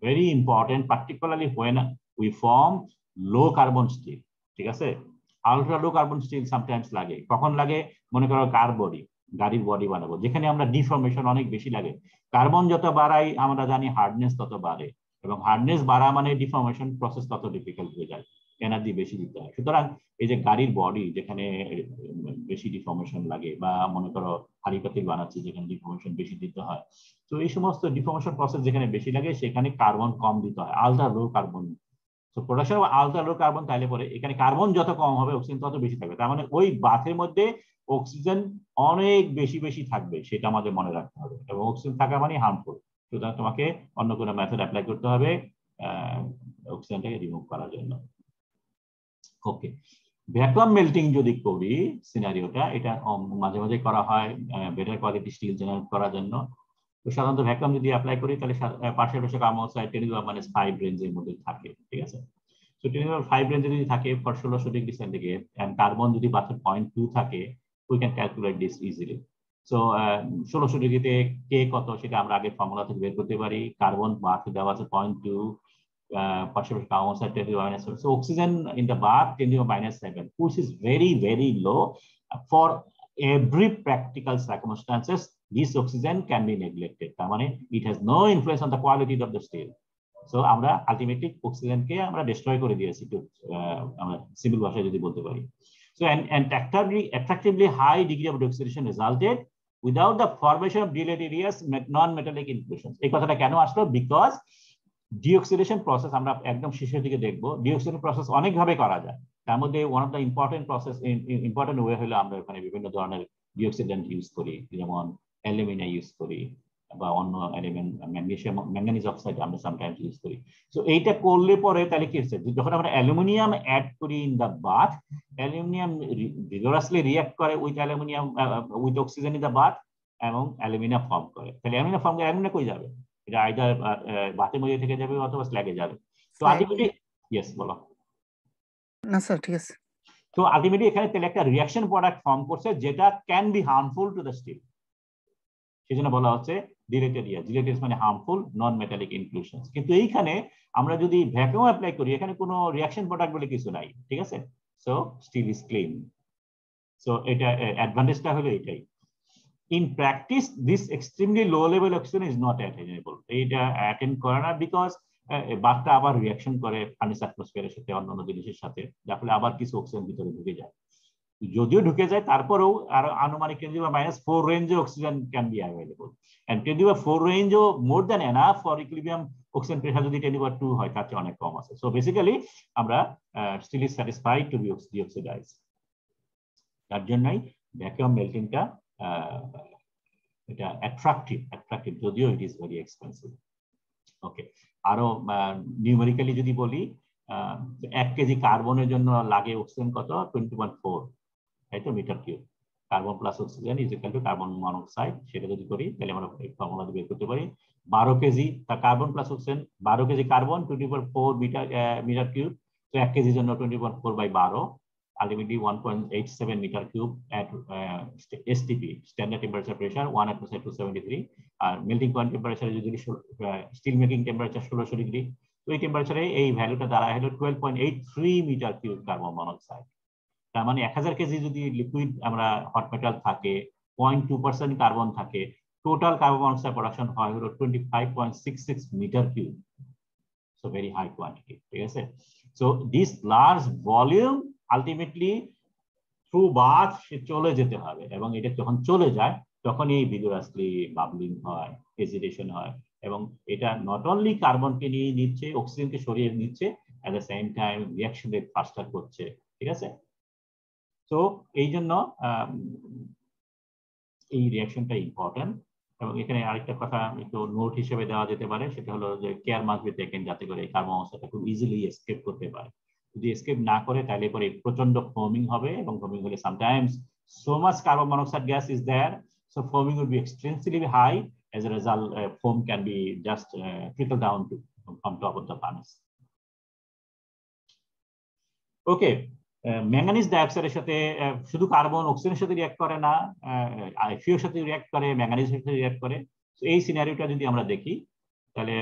very important, particularly when we form low carbon still, ঠিক আছে? আলট্রা লো কার্বন স্টিল সামটাইমস লাগে। কখন লাগে? মনে করো কার বডি, গাড়ির বডি বানাবো, যেখানে আমরা ডিফর্মেশন অনেক বেশি লাগে। কার্বন যত বাড়াই আমরা জানি হার্ডনেস তত বাড়ে, এবং হার্ডনেস বাড়া মানে ডিফর্মেশন প্রসেস তত ডিফিকাল্ট হয়ে যায়, এনার্জি বেশি দিতে হয়। সুতরাং এই যে গাড়ির বডি যেখানে বেশি ডিফর্মেশন লাগে, বা মনে করো হাড়ি পাতিল বানাচ্ছি যেখানে ডিফর্মেশন বেশি দিতে হয়, তো এই সমস্ত ডিফর্মেশন প্রসেস যেখানে বেশি লাগে সেখানে কার্বন কম দিতে হয়, আলট্রা লো কার্বন। তো production of ultra low carbon, তাইলে পরে এখানে কার্বন যত কম হবে অক্সিজেন তত বেশি থাকবে। তার মানে ওই বাথের মধ্যে অক্সিজেন অনেক বেশি বেশি থাকবে, সেটা আমাদের মনে রাখতে হবে। এবং অক্সিজেন থাকা মানে হার্মফুল, সুতরাং তোমাকে অন্য কোনো মেথড অ্যাপ্লাই করতে হবে অক্সিজেনটাকে রিমুভ করার জন্য। ওকে, ভ্যাকুয়াম মেল্টিং যদি করি সিনারিওটা, এটা মাঝে মাঝে করা হয় বেটার কোয়ালিটি স্টিল জেনারেট করার জন্য। তো সাধারণত ভ্যাকুয়াম যদি অ্যাপ্লাই করি তাহলে পার্শিয়াল প্রেসার কার্বন অক্সাইড 10⁻⁵ রেঞ্জের মধ্যে থাকে, ঠিক আছে? তো 10⁻⁵ রেঞ্জে যদি থাকে for 1600 degree centigrade, and carbon যদি বাথে 0.2 থাকে, we can calculate this easily. So 1600 ডিগ্রিতে কে কত সেটা আমরা আগে ফর্মুলা থেকে বের করতে পারি। কার্বন বাথে দেওয়া আছে 0.2, partial carbon monoxide 10⁻⁷. So oxygen in the bath 10⁻⁷, which is very, very low. For every practical circumstances, this oxygen can be neglected. তার মানে it has no influence on the quality of the steel. So আমরা ultimately oxygen কে আমরা destroy করে দিয়েছি, তো আমরা simple ভাষায় যদি বলতে পারি। So and attractively high degree of oxidation resulted without the formation of deleterious non-metallic inclusions. এই কথাটা কেন আসলো? Because ডিঅক্সিডেশন প্রসেস আমরা একদম শেষের দিকে দেখবো। ডিঅক্সিডেশন প্রসেস অনেক ভাবে করা যায়, তার মধ্যে one of the important process, important way হলো আমরা এখানে বিভিন্ন ধরনের ডিঅক্সিডেন্ট ইউজ করি, যেমন অ্যালুমিনিয়াম ইউজ করি, বা অন্য এলিমেন্ট ম্যাগনেসিয়াম, ম্যাঙ্গানিজ অক্সাইড আমরা সামটাইমস ইউজ করি। সো এইটা করলে পরে তাহলে কি হচ্ছে, যখন আমরা অ্যালুমিনিয়াম অ্যাড করি in the bath, aluminium vigorously react করে with aluminium with oxygen in the bath, এবং অ্যালুমিনিয়াম ফর্ম করে। তাহলে অ্যালুমিনিয়াম ফর্ম করে অ্যালুমিনিয়াম কই যাবে? এটা আইদার বাতের মধ্যে থেকে যাবে অথবা স্ল্যাগে যাবে। তো আলটিমেটলি ইয়েস বলো। না স্যার ঠিক আছে। তো আলটিমেটলি এখানে তাহলে একটা রিঅ্যাকশন প্রোডাক্ট ফর্ম করছে যেটা can be harmful to the steel, সেজন্য বলা হচ্ছে ডিলেটেরিয়াস। ডিলেটেরিয়াস মানে হার্মফুল নন মেটালিক ইনক্লুশনস। কিন্তু এইখানে আমরা যদি ভ্যাকুয়াম অ্যাপ্লাই করি, এখানে কোনো রিঅ্যাকশন প্রোডাক্ট বলে কিছু নাই, ঠিক আছে? So steel is clean. So এটা অ্যাডভান্টেজটা হলো এটাই। In practice, this extremely low level oxygen is not attainable. এটা অ্যাটেন্ড করে না, বিকজ বাথটা আবার রিঅ্যাকশন করে ফার্নেস অ্যাটমসফিয়ারের সাথে, অন্যান্য জিনিসের সাথে, যার ফলে আবার কিছু অক্সিজেন ভিতরে ঢুকে যায়। যদিও ঢুকে যায় তারপরেও আর আনুমানিক 10⁻⁴ রেঞ্জে oxygen can be available, and 10⁻⁴ রেঞ্জও more than enough for equilibrium oxygen pressure যদি 10⁻² হয়, তার চেয়ে অনেক কম আছে। সো বেসিক্যালি আমরা steel is satisfied to be deoxidise. তার জন্যই ভ্যাকুয়াম মেল্টিংটা এটা অ্যাট্রাকটিভ, যদিও it is very expensive. Okay, আরো নিউমেরিক্যালি যদি বলি, 1 কেজি কার্বনের জন্য লাগে অক্সিজেন কত? 20.4, তাই তো, metre cube. Carbon plus oxygen is equal to carbon monoxide, সেটা যদি করি তাহলে আমরা ফর্মুলা দিয়ে বের করতে পারি। 12 KG carbon plus oxygen, 12 KG carbon 20.4 metre cube. তো 1 কেজির জন্য 20.4/12, ultimately 1.87 meter cube at STP, standard temperature pressure, 1 atmosphere 273, are melting point temperature যদি স্টিল মেকিং টেম্পারেচার 1600 ডিগ্রি, তো এই টেম্পারেচারে এই ভ্যালুটা দাঁড়ায় হলো 12.83 মিটার কিউব কার্বন মনোক্সাইড। তার মানে 1000 কেজি যদি লিকুইড আমরা হট মেটাল থাকে, 0.2% কার্বন থাকে, টোটাল কার্বন মনোক্সাইড প্রোডাকশন হয় হলো 25.66 metre cube. So very high quantity, ঠিক আছে? So this large volume ultimately through bath সে চলে যেতে হবে, এবং এটা যখন চলে যায় তখন এই ভিগোরাসলি বাবলিং হয়, হেজিটেশন হয়, এবং এটা নট অনলি কার্বনকে নিয়ে নিচ্ছে, অক্সিজেনকে সরিয়ে নিচ্ছে, এট the same time reaction rate ফাস্টার করছে, ঠিক আছে? তো এই জন্য এই রিঅ্যাকশনটা ইম্পর্টেন্ট। এবং এখানে আরেকটা কথা একটু নোট হিসেবে দেওয়া যেতে পারে, সেটা হলো যে কেয়ার মাস্ট বি টেকেন যাতে করে কার্বন মনোক্সাইডটা খুব ইজিলি এসকেপ করতে পারে। যদি এসকেপ না করে তাহলে পরে প্রচন্ড ফোমিং হবে, এবং ফোমিং হলে sometimes so much carbon monoxide gas is there, so foaming will be extremely high. As a result, foam can be just trickle down from top of the furnace. Okay, manganese ডাইঅক্সাইডের সাথে শুধু কার্বন অক্সিজেনের সাথে react করে না, FeO এর সাথে react করে, ম্যাঙ্গানিজের সাথে রিঅ্যাক্ট করে। তো এই সিনারিওটা যদি আমরা দেখি তাহলে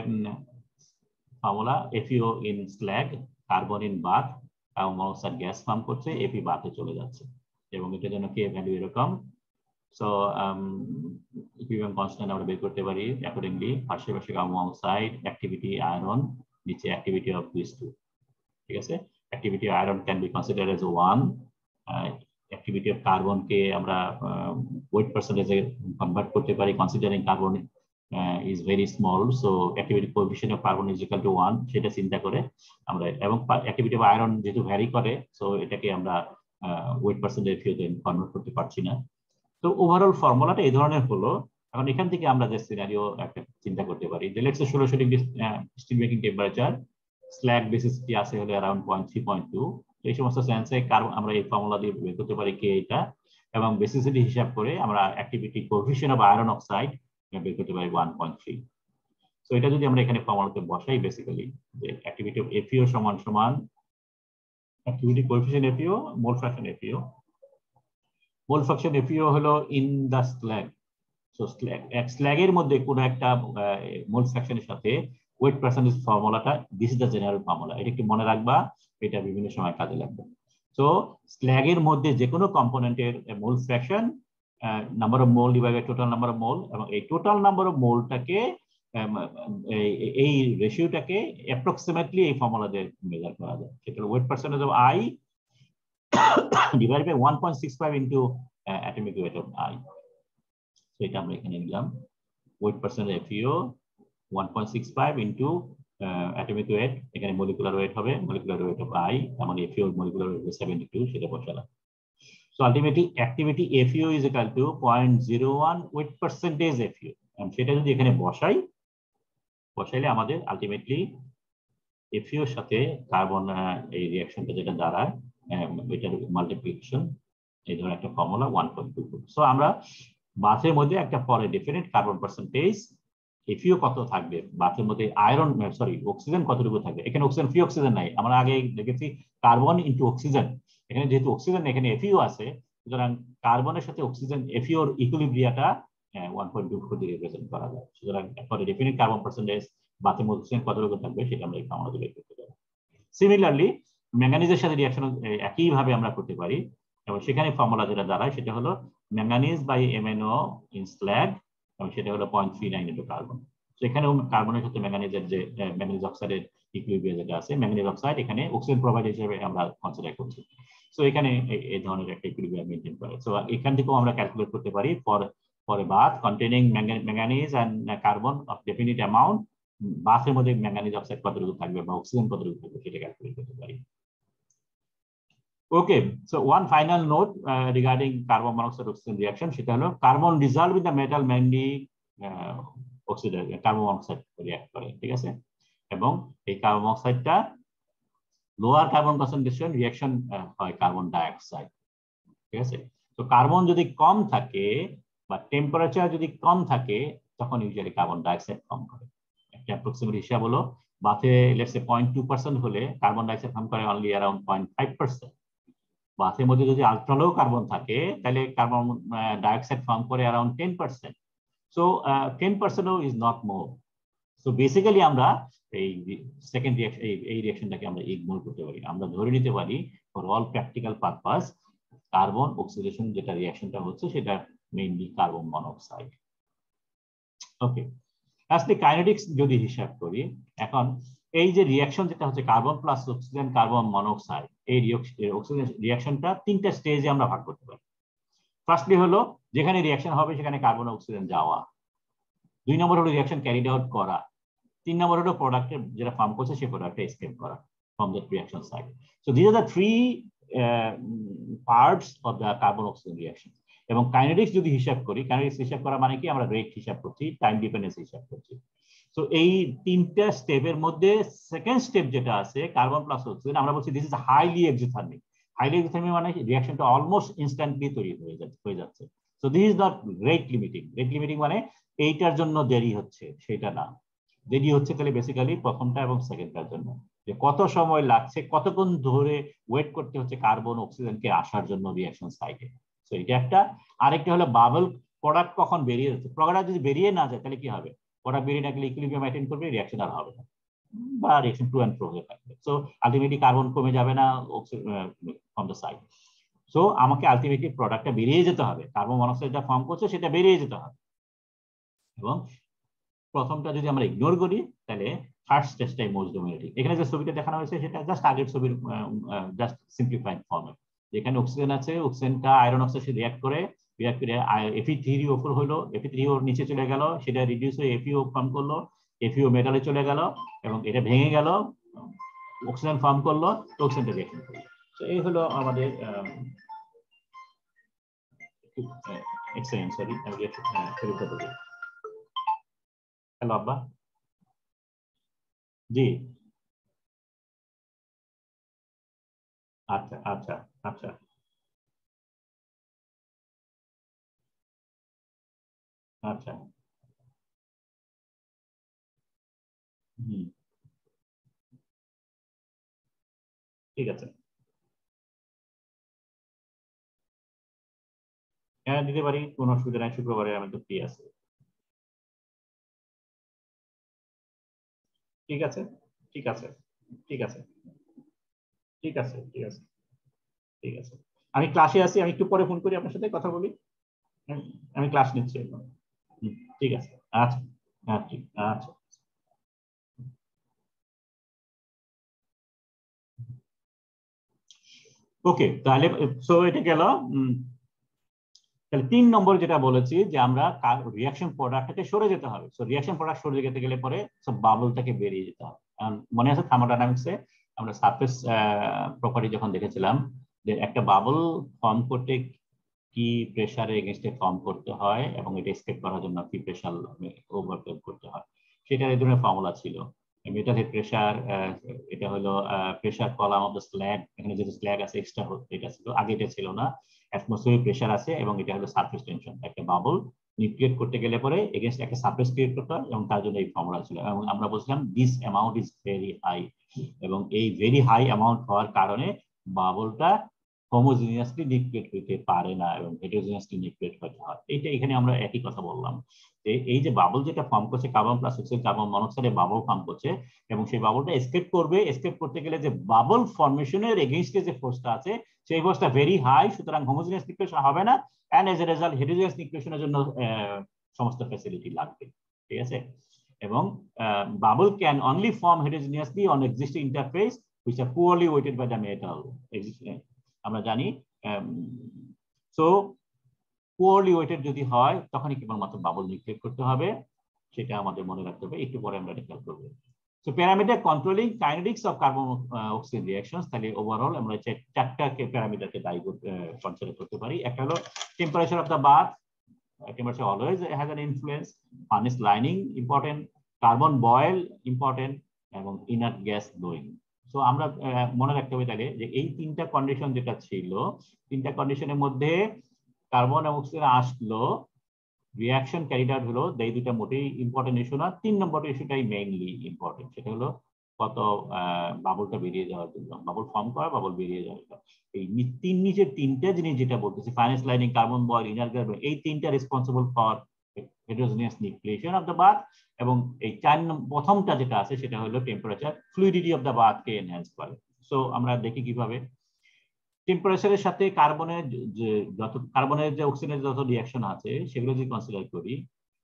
formula FeO in slag, carbon in bath, carbon monoxide gas form করছে, Fe বাথে চলে যাচ্ছে এবং এটার জন্য কে ভ্যালু এরকম। সো ইকুইভ্যালেন্ট কনস্ট্যান্ট আমরা বের করতে পারি অ্যাকর্ডিংলি। পাশে কার্বন মনোক্সাইড, অ্যাক্টিভিটি আয়রন, নিচে অ্যাক্টিভিটি অফ দিস টু। ঠিক আছে, activity of iron can be considered as 1. Activity of carbon কে আমরা weight percentage এ কনভার্ট করতে পারি, considering carbon is very small, so activity coefficient of carbon is equal to 1 সেটা চিন্তা করে আমরা, এবং activity of iron যেহেতু ভ্যারি করে, সো এটাকে আমরা weight percentage তে কনভার্ট করতে পারছি না। তো ওভারঅল ফর্মুলাটা এই ধরনের হলো। এখন এখান থেকে আমরা যে সিনারিও একটা চিন্তা করতে পারি, যে let's say 1600 degree steel making temperature, slag বেসিসটি আছে হলো अराउंड 0.3.2। এই সমস্ত সেন্সে কার্বন আমরা এই ফর্মুলা দিয়ে বের করতে পারি কে এটা, এবং বেসিসিটি হিসাব করে আমরা activity coefficient of iron oxide বের করতে পারি 1.3। সো এটা যদি আমরা এখানে ফর্মুলাতে বসাই, বেসিক্যালি যে অ্যাক্টিভিটি অফ FeO সমান সমান অ্যাক্টিভিটি কোএফিশিয়েন্ট FeO, মোল ফ্র্যাকশন FeO। মোল ফ্র্যাকশন FeO হলো ইন দা স্ল্যাগ। সো স্ল্যাগের মধ্যে কোনো একটা মোল ফ্র্যাকশনের সাথে ওয়েট পার্সেন্টেজ ফর্মুলাটা, this is the general formula, এটা একটু মনে রাখবা, এটা বিভিন্ন সময় কাজে লাগবে। সো স্ল্যাগের মধ্যে যে কোনো কম্পোনেন্টের mole fraction, number of mole divided total number of mole, এবং এই টোটাল নাম্বার অফ মোলটাকে এই রেশিওটাকে অ্যাপ্রক্সিমেটলি এই ফর্মুলা দিয়ে মেজার করা যায়। সেটা weight percentage of I divided by 1.65 into atomic weight of I। So এটা আমরা এখানে নিলাম, weight percentage FeO 1.65 into atomic weight, এখানে মলিকুলার ওয়েট হবে, মলিকুলার ওয়েট অফ I, মানে FeO মলিকুলার ওয়েট 72, সেটা বসালাম। So ultimately activity FeO is equal to 0.01 weight percentage FeO, এবং সেটা যদি এখানে বসাইলে আমাদের আলটিমেটলি FeO এর সাথে কার্বন এই রিঅ্যাকশনটা যেটা দাঁড়ায়, এটার মাল্টিপ্লিকেশন, এই ধরনের একটা ফর্মুলা 1.2। সো আমরা বাথের মধ্যে একটা পরে ডেফিনিট কার্বন পার্সেন্টেজ FeO কত থাকবে, বাথের মধ্যে আয়রন অক্সিজেন কতটুকু থাকবে। এখানে অক্সিজেন ফ্রি অক্সিজেন নাই, আমরা আগে দেখেছি কার্বন ইনটু অক্সিজেন, এখানে যেহেতু অক্সিজেন এখানে FeO আছে, সুতরাং কার্বনের সাথে অক্সিজেন FeO এর ইকুইলিব্রিয়াটা 1.24 দিয়ে রিপ্রেজেন্ট করা যায়। সুতরাং পরে ডেফিনিট কার্বন পার্সেন্টেজ বাথের মধ্যে অক্সিজেন কতটুকু থাকবে সেটা আমরা এই ফর্মুলা দিয়ে বের করতে পারি। সিমিলারলি ম্যাঙ্গানিজের সাথে রিঅ্যাকশন একইভাবে আমরা করতে পারি, এবং সেখানে ফর্মুলা যেটা দাঁড়ায় সেটা হলো manganese by MnO in slag, এবং সেটা হলো 0.39 ইনটু কার্বন। সেখানে কার্বনের সাথে ম্যাঙ্গানিজের যে ম্যাঙ্গানিজ অক্সাইডের ইকুইলিব্রিয়াম যেটা আছে, ম্যাঙ্গানিজ অক্সাইড এখানে অক্সিজেন প্রোভাইডার হিসেবে আমরা কনসিডার করছি। সো এখানে এই ধরনের একটা ইকুইলিব্রিয়াম মেইনটেইন করে। সো এখান থেকেও আমরা ক্যালকুলেট করতে পারি for a bath containing manganese and carbon of definite amount, বাথের মধ্যে ম্যাঙ্গানিজ অক্সাইড কতটুকু থাকবে বা অক্সিজেন কতটুকু থাকবে সেটা ক্যালকুলেট করতে পারি। Okay, so one final note regarding carbon monoxide oxygen reaction, সেটা হলো carbon dissolve in the metal mainly oxide carbon monoxide react করে, ঠিক আছে, এবং এই কার্বন মনোক্সাইডটা লোয়ার কার্বন কনসেন্ট্রেশন রিঅ্যাকশন হয় কার্বন ডাইঅক্সাইড, ঠিক আছে। তো কার্বন যদি কম থাকে বা টেম্পারেচার যদি কম থাকে তখন ইউজুয়ালি কার্বন ডাইঅক্সাইড কম করে। একটা অ্যাপ্রক্সিমেট হিসাব হলো বাথে লেটস সে 0.2% হলে কার্বন ডাইঅক্সাইড ফর্ম করে অনলি अराउंड 0.5%। বাথের মধ্যে যদি আলট্রা লো কার্বন থাকে তাহলে কার্বন ডাইঅক্সাইড ফর্ম করে around 10%। So 10% is not more. So basically আমরা এই সেকেন্ড রিঅ্যাকশন, এই রিঅ্যাকশনটাকে আমরা ইগনোর করতে পারি, আমরা ধরে নিতে পারি for all practical purpose carbon oxidation যেটা রিঅ্যাকশনটা হচ্ছে সেটা মেইনলি কার্বন মনোক্সাইড। ওকে, লাস্টলি কাইনেটিক্স যদি হিসাব করি, এখন এই যে রিঅ্যাকশন যেটা হচ্ছে carbon plus oxygen carbon monoxide, এই অক্সিজেন রিঅ্যাকশনটা তিনটা স্টেজে আমরা ভাগ করতে পারি। ফার্স্টলি হলো যেখানে রিঅ্যাকশন হবে সেখানে কার্বন অক্সিজেন যাওয়া, 2 নম্বর হলো রিঅ্যাকশন ক্যারিড আউট করা, 3 নম্বর হলো প্রোডাক্টের যেটা ফর্ম করছে সেই প্রোডাক্টে এসকেপ করা from that reaction side. So this are the 3 parts of the carbon oxygen reaction. এবং কাইনেটিক্স যদি হিসাব করি, কাইনেটিক্স হিসাব করা মানে কি, আমরা রেট হিসাব করছি, টাইম ডিপেন্ডেন্স হিসাব করছি। সো এই তিনটা স্টেপের মধ্যে সেকেন্ড স্টেপ যেটা আছে কার্বন প্লাস অক্সিজেন, আমরা বলছি this is highly exothermic. Highly exothermic মানে রিঅ্যাকশনটা অলমোস্ট ইনস্ট্যান্টলি তৈরি হয়ে যাচ্ছে। So this is not rate limiting. Rate limiting মানে এইটার জন্য দেরি হচ্ছে সেটা না, দেরি হচ্ছে তাহলে বেসিক্যালি প্রথমটা এবং সেকেন্ডটার জন্য। যে কত সময় লাগছে, কতক্ষণ ধরে ওয়েট করতে হচ্ছে কার্বন অক্সিজেনকে আসার জন্য রিঅ্যাকশন সাইটে। তো এটা একটা। আরেকটা হলো বাবল প্রোডাক্ট কখন বেরিয়ে যাচ্ছে। প্রোডাক্ট যদি বেরিয়ে না যায় তাহলে কি হবে? প্রোডাক্ট বেরিয়ে না গেলে ইকুইলিব্রিয়াম মেইনটেইন করবে, রিঅ্যাকশন আর হবে না, বা রিঅ্যাকশন টু অ্যান্ড ফ্রো হয়ে থাকবে। সো আলটিমেটলি কার্বন কমে যাবে না ফ্রম দ্য সাইড। সো আমাকে আলটিমেটলি প্রোডাক্টটা বেরিয়ে যেতে হবে, কার্বন মনোক্সাইডটা ফর্ম করছে সেটা বেরিয়ে যেতে হবে। এবং প্রথমটা যদি আমরা ইগনোর করি তাহলে ফার্স্ট স্টেজটাই মোস্ট ডোমিনেটিং। এখানে যে ছবিটা দেখানো হয়েছে সেটা জাস্ট আগের ছবির জাস্ট সিম্পলিফাইড ফর্মে। যেখানে অক্সিজেন আছে, অক্সিজেনটা আয়রন অক্সাইডের সাথে রিঅ্যাক্ট করে Fe3O4 হলো, Fe3O নিচে চলে গেল, সেটা রিডিউস হয়ে FeO ফর্ম করলো, FeO মেটালে চলে গেল এবং এটা ভেঙে গেল, অক্সিজেন ফর্ম করলো, অক্সিজেনটা রিঅ্যাকশন করলো। তো এই হলো আমাদের এক্সেলেন্ট। সরি, আমি ছবিটা বলি। হ্যালো আব্বা। জি, আচ্ছা আচ্ছা আচ্ছা আচ্ছা। হুম, ঠিক আছে। হ্যাঁ, দিতে পারি, কোনো অসুবিধা নাই, শুক্রবারে আমি তো ফ্রি আছি। ঠিক আছে, ঠিক আছে, ঠিক আছে, ঠিক আছে, ঠিক আছে, ঠিক আছে। আমি ক্লাসে আছি, আমি একটু পরে ফোন করি, আপনার সাথে কথা বলি। আমি ক্লাস নিচ্ছি এখন। ঠিক আছে। আচ্ছা। হ্যাঁ, ঠিক। আচ্ছা। ওকে, তাহলে সো এটা গেল। তাহলে 3 নম্বর যেটা বলেছি যে আমরা রিয়াকশন প্রোডাক্ট থেকে সরে যেতে হবে। সো রিয়াকশন প্রোডাক্ট সরে যেতে গেলে পরে সব বাবলটাকে বেরিয়ে যেতে হবে। মনে আছে থার্মোডাইনামিক্সে আমরা সারফেস প্রপার্টি যখন দেখেছিলাম যে একটা বাবল ফর্ম করতে কি প্রেসারে এগেইনস্টে ফর্ম করতে হয় এবং এটা এসকেপ করার জন্য কি প্রেসার ওভারকাম করতে হয়, সেটার এই ধরনের ফর্মুলা ছিল। মেটাল হেড প্রেসার, এটা হলো pressure column of the slug, এখানে যেহেতু স্ল্যাগ আছে এক্সট্রা এটা ছিল, আগে এটা ছিল না। অ্যাটমসফিয়ারিক প্রেসার আছে এবং এটা হলো সারফেস টেনশন। একটা বাবল নিউক্লিয়েট করতে গেলে পরে এগেইনস্ট একটা সারফেস ক্রিয়েট করতে হয় এবং তার জন্য এই ফর্মুলা ছিল। এবং আমরা বলছিলাম this amount is very high, এবং এই ভেরি হাই অ্যামাউন্ট হওয়ার কারণে বাবলটা হোমোজিনিয়াসলি নিউক্লিয়েট হইতে পারে না এবং হেটেরোজিনিয়াসলি নিউক্লিয়েট হতে হয়। এইটা এখানে আমরা একই কথা বললাম যে এই যে বাবল যেটা ফর্ম করছে, কার্বন প্লাস অক্সিজেন কার্বন মনোক্সাইডে বাবল ফর্ম করছে এবং সেই বাবলটা এসকেপ করবে। এসকেপ করতে গেলে যে বাবল ফর্মেশনের এগেইনস্টে যে ফোর্সটা আছে সেই ফোর্সটা ভেরি হাই, সুতরাং হোমোজিনিয়াস নিউক্লিয়েশন হবে না, and as a result heterogeneous নিউক্লিয়েশনের জন্য সমস্ত ফ্যাসিলিটি লাগবে। ঠিক আছে? এবং bubble can only form heterogeneously on existing interface which are poorly weighted by the metal. আমরা জানি। সো পোরলি ওয়েটেড যদি হয় তখনই কেবলমাত্র বাবল নিউক্লিয়েট করতে হবে, সেটা আমাদের মনে রাখতে হবে। একটু পরে আমরা ডিসকাস করব। So parameter controlling kinetics of carbon oxygen reactions. তাহলে ওভারঅল আমরা চারটা প্যারামিটারকে দায়ী কনসিডার করতে পারি। একটা হলো temperature of the bath, temperature always has an influence. Furnace lining important, carbon boil important, এবং inert gas blowing. সো আমরা মনে রাখতে হবে তাহলে যে এই তিনটা কন্ডিশন যেটা ছিল, তিনটা কন্ডিশনের মধ্যে কার্বন এবং অক্সিজেন আসলো, রিঅ্যাকশন ক্যারিড আউট হলো, এই দুটা মোটেই ইম্পর্টেন্ট ইস্যু না। 3 নম্বর ইস্যুটাই মেইনলি ইম্পর্টেন্ট, সেটা হলো কত বাবলটা বেরিয়ে যাওয়ার জন্য, বাবল ফর্ম করা, বাবল বেরিয়ে যাওয়ার জন্য। এই নিচের তিনটা জিনিস যেটা বলতেছি, furnace lining, carbon boil, inert gas, এই তিনটা responsible for heterogeneous nucleation of the bath. এবং এই প্রথমটা যেটা আছে সেটা হলো temperature fluidity of the bath কে এনহ্যান্স করে। সো আমরা দেখি কিভাবে টেম্পারেচারের সাথে কার্বনের যে অক্সিজেনের যত রিঅ্যাকশন আছে সেগুলো যদি কনসিডার করি,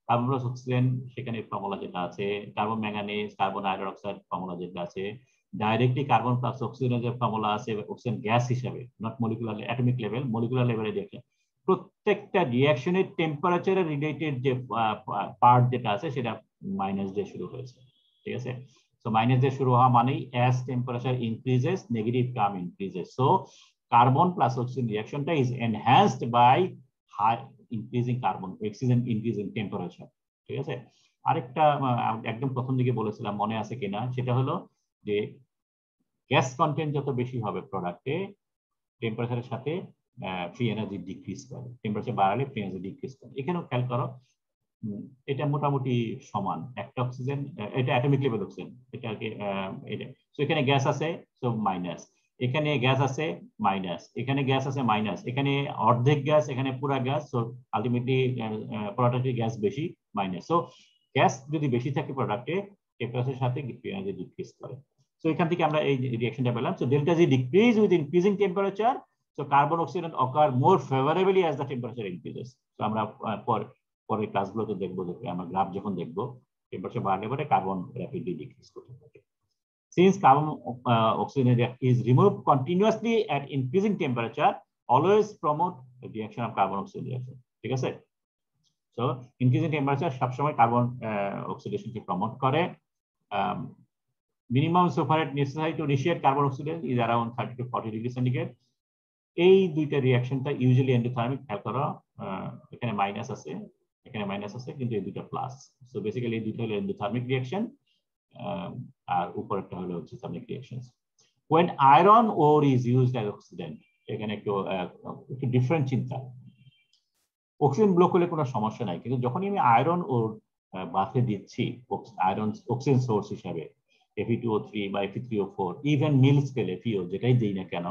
কার্বন প্লাস অক্সিজেন সেখানে ফর্মুলা যেটা আছে, carbon manganese, carbon hydroxide formula যেটা আছে, ডাইরেক্টলি কার্বন প্লাস অক্সিজেনের যে ফর্মুলা আছে অক্সিজেন গ্যাস হিসাবে, not molecular atomic level, molecular লেভেলে রিঅ্যাকশন, প্রত্যেকটা রিঅ্যাকশনের টেম্পারেচার রিলেটেড যে পার্ট যেটা আছে সেটা মাইনাস দিয়ে শুরু হয়েছে। ঠিক আছে? সো মাইনাস দিয়ে শুরু হওয়া মানেই as temperature increases negative term increases. So carbon plus oxygen reaction is enhanced by high increasing carbon oxygen increasing temperature. ঠিক আছে? আরেকটা একদম প্রথম দিকে বলেছিলাম, মনে আছে কিনা, সেটা হলো যে গ্যাস কন্টেন্ট যত বেশি হবে প্রোডাক্টে, টেম্পারেচারের সাথে ফ্রি এনার্জি ডিক্রিজ করে, টেম্পারেচার বাড়ালে ফ্রি এনার্জি ডিক্রিজ করে। এখানেও খেয়াল করো এটা মোটামুটি সমান, একটা অক্সিজেন, এটা অ্যাটমিক লেভেল অক্সিজেন, এটা আর কি এটা। সো এখানে গ্যাস আছে, সো মাইনাস, এখানে গ্যাস আছে মাইনাস, এখানে গ্যাস আছে মাইনাস, এখানে অর্ধেক গ্যাস, এখানে পুরা গ্যাস, সো আলটিমেটলি প্রোডাক্টে গ্যাস বেশি মাইনাস। সো গ্যাস যদি বেশি থাকে প্রোডাক্টে, টেম্পারেচারের সাথে ডিক্রিজ করে। সো এখান থেকে আমরা এই রিঅ্যাকশনটা পেলাম। So delta G decrease with increasing temperature, so carbon oxidant ochre more ফেভারেবলি as the temperature increases. So আমরা পরের ক্লাসগুলোতে দেখবো, আমরা গ্রাফ যখন দেখবো টেম্পারেচার বাড়লে পরে কার্বন র্যাপিডলি ডিক্রিজ করতে থাকে। Since carbon oxygen is removed continuously at increasing temperature, always promote the reaction of carbon oxygen reaction. ঠিক আছে? So increasing temperature সবসময় কার্বন অক্সিডেশন কে প্রমোট করে। Minimum sulfur rate necessary to initiate carbon oxidation is around 30 to 40 degrees centigrade. এই দুইটা রিঅ্যাকশনটা usually endothermic. খেয়াল করো, এখানে minus আছে, এখানে মাইনাস আছে, কিন্তু এই দুইটা প্লাস। সো বেসিক্যালি এই দুইটা হলো এন্ডোথার্মিক রিঅ্যাকশন, আর উপরেরটা হলো thermic reaction. When iron ore is used as oxidant, এখানে একটু ডিফারেন্ট চিন্তা। অক্সিজেন ব্লক হলে কোনো সমস্যা নাই, কিন্তু যখনই আমি আয়রন ওর বাথে দিচ্ছি আয়রন অক্সিজেন সোর্স হিসাবে, Fe2O3 বা Fe3O4, ইভেন মিল স্কেল FeO, যেটাই দিই না কেন,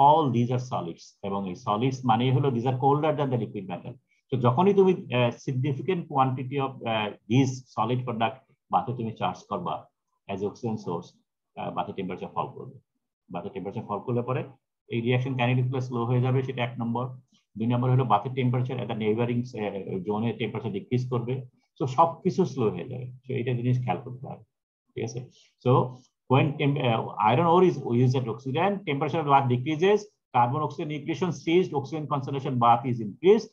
all these are solids, এবং এই সলিডস মানে হলো these are colder than the liquid metal. তো যখনই তুমি significant quantity of this solid product বাথে তুমি চার্জ করবা অ্যাজ অক্সিজেন সোর্স, বাথে টেম্পারেচার ফল করবে। বাথে টেম্পারেচার ফল করলে পরে এই রিঅ্যাকশন কাইনেটিক্যালি স্লো হয়ে যাবে, সেটা এক নম্বর। দুই নম্বর হলো বাথের টেম্পারেচার একটা নেইবারিং জোনের টেম্পারেচার ডিক্রিজ করবে। সো সবকিছু স্লো হয়ে যাবে। সো এটা জিনিস খেয়াল করতে হবে, ঠিক আছে? So when iron ore is used as oxidant, temperature of bath decreases, carbon oxygen nucleation ceased, oxygen concentration bath is increased,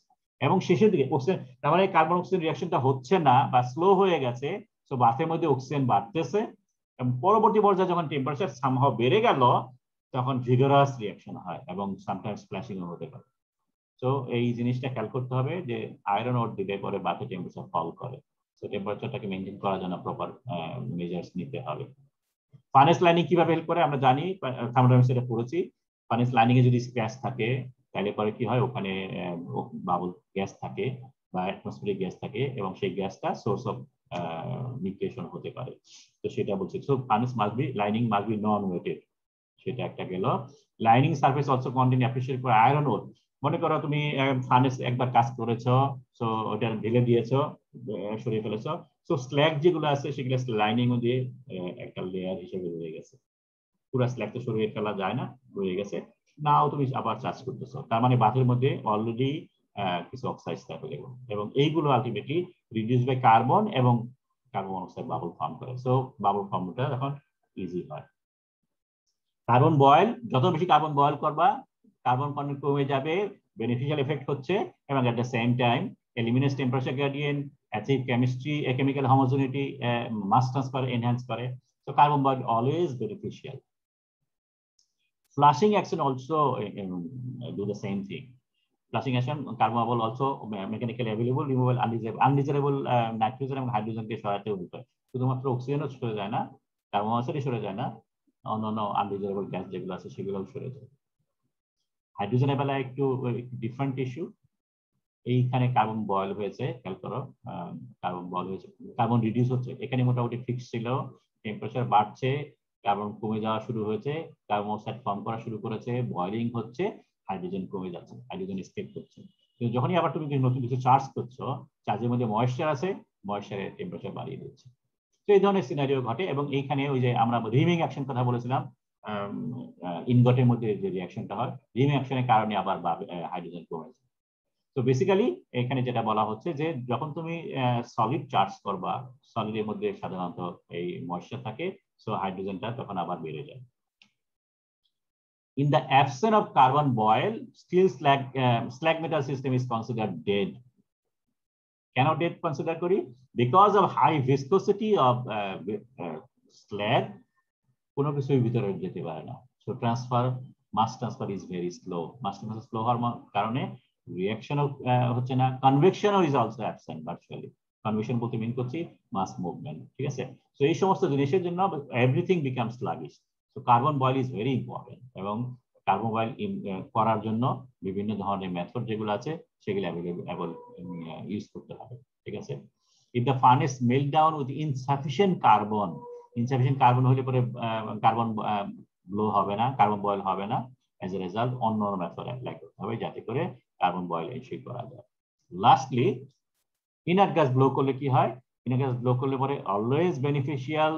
এবং শেষের দিকে অক্সিজেন, তার মানে কার্বন অক্সিজেন রিঅ্যাকশনটা হচ্ছে না বা স্লো হয়ে গেছে। সো বাথের মধ্যে অক্সিজেন বাড়তেছে, এবং পরবর্তী পর্যায়ে যখন টেম্পারেচার সামহাও বেড়ে গেল, তখন ভিগারাস রিঅ্যাকশন হয় এবং সামটাইমস স্প্ল্যাশিং হতে পারে। সো এই জিনিসটা খেয়াল করতে হবে যে আয়রন ওর দিলে পরে বাথে টেম্পারেচার ফল করে। সো টেম্পারেচারটাকে মেনটেন করার জন্য প্রপার মেজার্স নিতে হবে। ফানেস লাইনিং কিভাবে হেল্প করে আমরা জানি, থার্মোডাইনামিক্স এটা পড়েছি। ফানেস লাইনিং এ যদি স্ক্র্যাচ থাকে, তাহলে পরে কি হয়, ওখানে বাবল গ্যাস থাকে বা অ্যাটমসফিয়ারিক গ্যাস থাকে, এবং সেই গ্যাসটা সোর্স অফ নিউক্লিয়েশন হতে পারে। তো সেটা বলছি। So furnace must be, lining must be non wetted, সেটা একটা গেল। Lining surface also contain appreciate for iron ore. মনে করো তুমি ফানেস একবার কাজ করেছো, সো ওটা ঢেলে দিয়েছো, সরিয়ে ফেলেছো, সো স্ল্যাগ যেগুলো আছে সেগুলো লাইনিং দিয়ে একটা লেয়ার হিসেবে রয়ে গেছে। পুরো স্ল্যাগ তো সরিয়ে ফেলা যায় না, রয়ে গেছে। নাও তুমি আবার চার্জ করতেছো, তার মানে বাথের মধ্যে অলরেডি কিছু অক্সাইড অ্যাভেলেবল, এবং এইগুলো আলটিমেটলি রিডিউস বাই কার্বন, এবং কার্বন মনোক্সাইড বাবল ফর্ম করে। সো বাবল ফর্মটা এখন ইজি হয়। কার্বন বয়েল, যত বেশি কার্বন বয়েল করবা, কার্বন কন্টেন্ট কমে যাবে, বেনিফিশিয়াল এফেক্ট হচ্ছে, এবং at the same time eliminates temperature gradient, achieve chemistry, chemical homogeneity, mass transfer enhance করে। So carbon boil always beneficial. Flushing action also do the same thing. Flushing action, carbon bubble also mechanically available, removable undesirable nitrogen এবং হাইড্রোজেনকে সরাতে উদ্যোগ। শুধুমাত্র অক্সিজেনও সরে যায় না, carbon মনোক্সাইডও সরে যায় না, অন্যান্য আনডিজারেবল গ্যাস যেগুলো আছে সেগুলোও সরে যায়। হাইড্রোজেনের বেলায় একটু ডিফারেন্ট ইস্যু। এইখানে কার্বন বয়েল হয়েছে, খেয়াল করো, কার্বন বয়েল হয়েছে, কার্বন রিডিউস হচ্ছে, এখানে মোটামুটি ফিক্স ছিল, টেম্পারেচার বাড়ছে, কার্বন কমে যাওয়া শুরু হয়েছে, কার্বন মনোক্সাইড ফর্ম করা শুরু করেছে, বয়েলিং হচ্ছে, হাইড্রোজেন কমে যাচ্ছে, হাইড্রোজেন এসকেপ করছে। কিন্তু যখনই আবার তুমি নতুন কিছু চার্জ করছো, চার্জের মধ্যে ময়েশ্চার আছে, ময়েশ্চারের টেম্পারেচার বাড়িয়ে দিচ্ছে। তো এই ধরনের সিনারিও ঘটে, এবং এইখানে ওই যে আমরা রিমিং অ্যাকশন কথা বলেছিলাম, ইনগটের মধ্যে যে রিঅ্যাকশনটা হয়, রিমিং অ্যাকশনের কারণে আবার হাইড্রোজেন কমে যায়। তো বেসিক্যালি এখানে যেটা বলা হচ্ছে যে যখন তুমি সলিড চার্জ করবা, সলিডের মধ্যে সাধারণত এই ময়েশ্চার থাকে, সো হাইড্রোজেনটা তখন আবার বেড়ে যায়। In the absence of carbon boil, still slag metal system is considered dead. Can dead consider kori? Because of high viscosity of slag, কোনো কিছুর ভিতরে যেতে পারে না। So mass transfer is very slow. Mass transfer slow হওয়ার কারণে রিঅ্যাকশনও হচ্ছে না, কনভেকশনও is also absent virtually. Convection বলতে মিন করছি মাস মুভমেন্ট, ঠিক আছে? সো এই সমস্ত জিনিসের জন্য everything become sluggish. So carbon boil is very important, এবং কার্বন বয়েল করার জন্য বিভিন্ন ধরনের মেথড যেগুলো আছে সেগুলো ইউজ করতে হবে, ঠিক আছে? if the furnace melt down with insufficient carbon হলে পরে কার্বন ব্লো হবে না, কার্বন বয়েল হবে না। as a result অন্য মেথড অ্যাপ্লাই করতে হবে যাতে করে কার্বন বয়েল এনশিওর করা যায়। লাস্টলি ইনার্ট গ্যাস ব্লো করলে কি হয়? ইনার্ট গ্যাস ব্লো করলে পরে always beneficial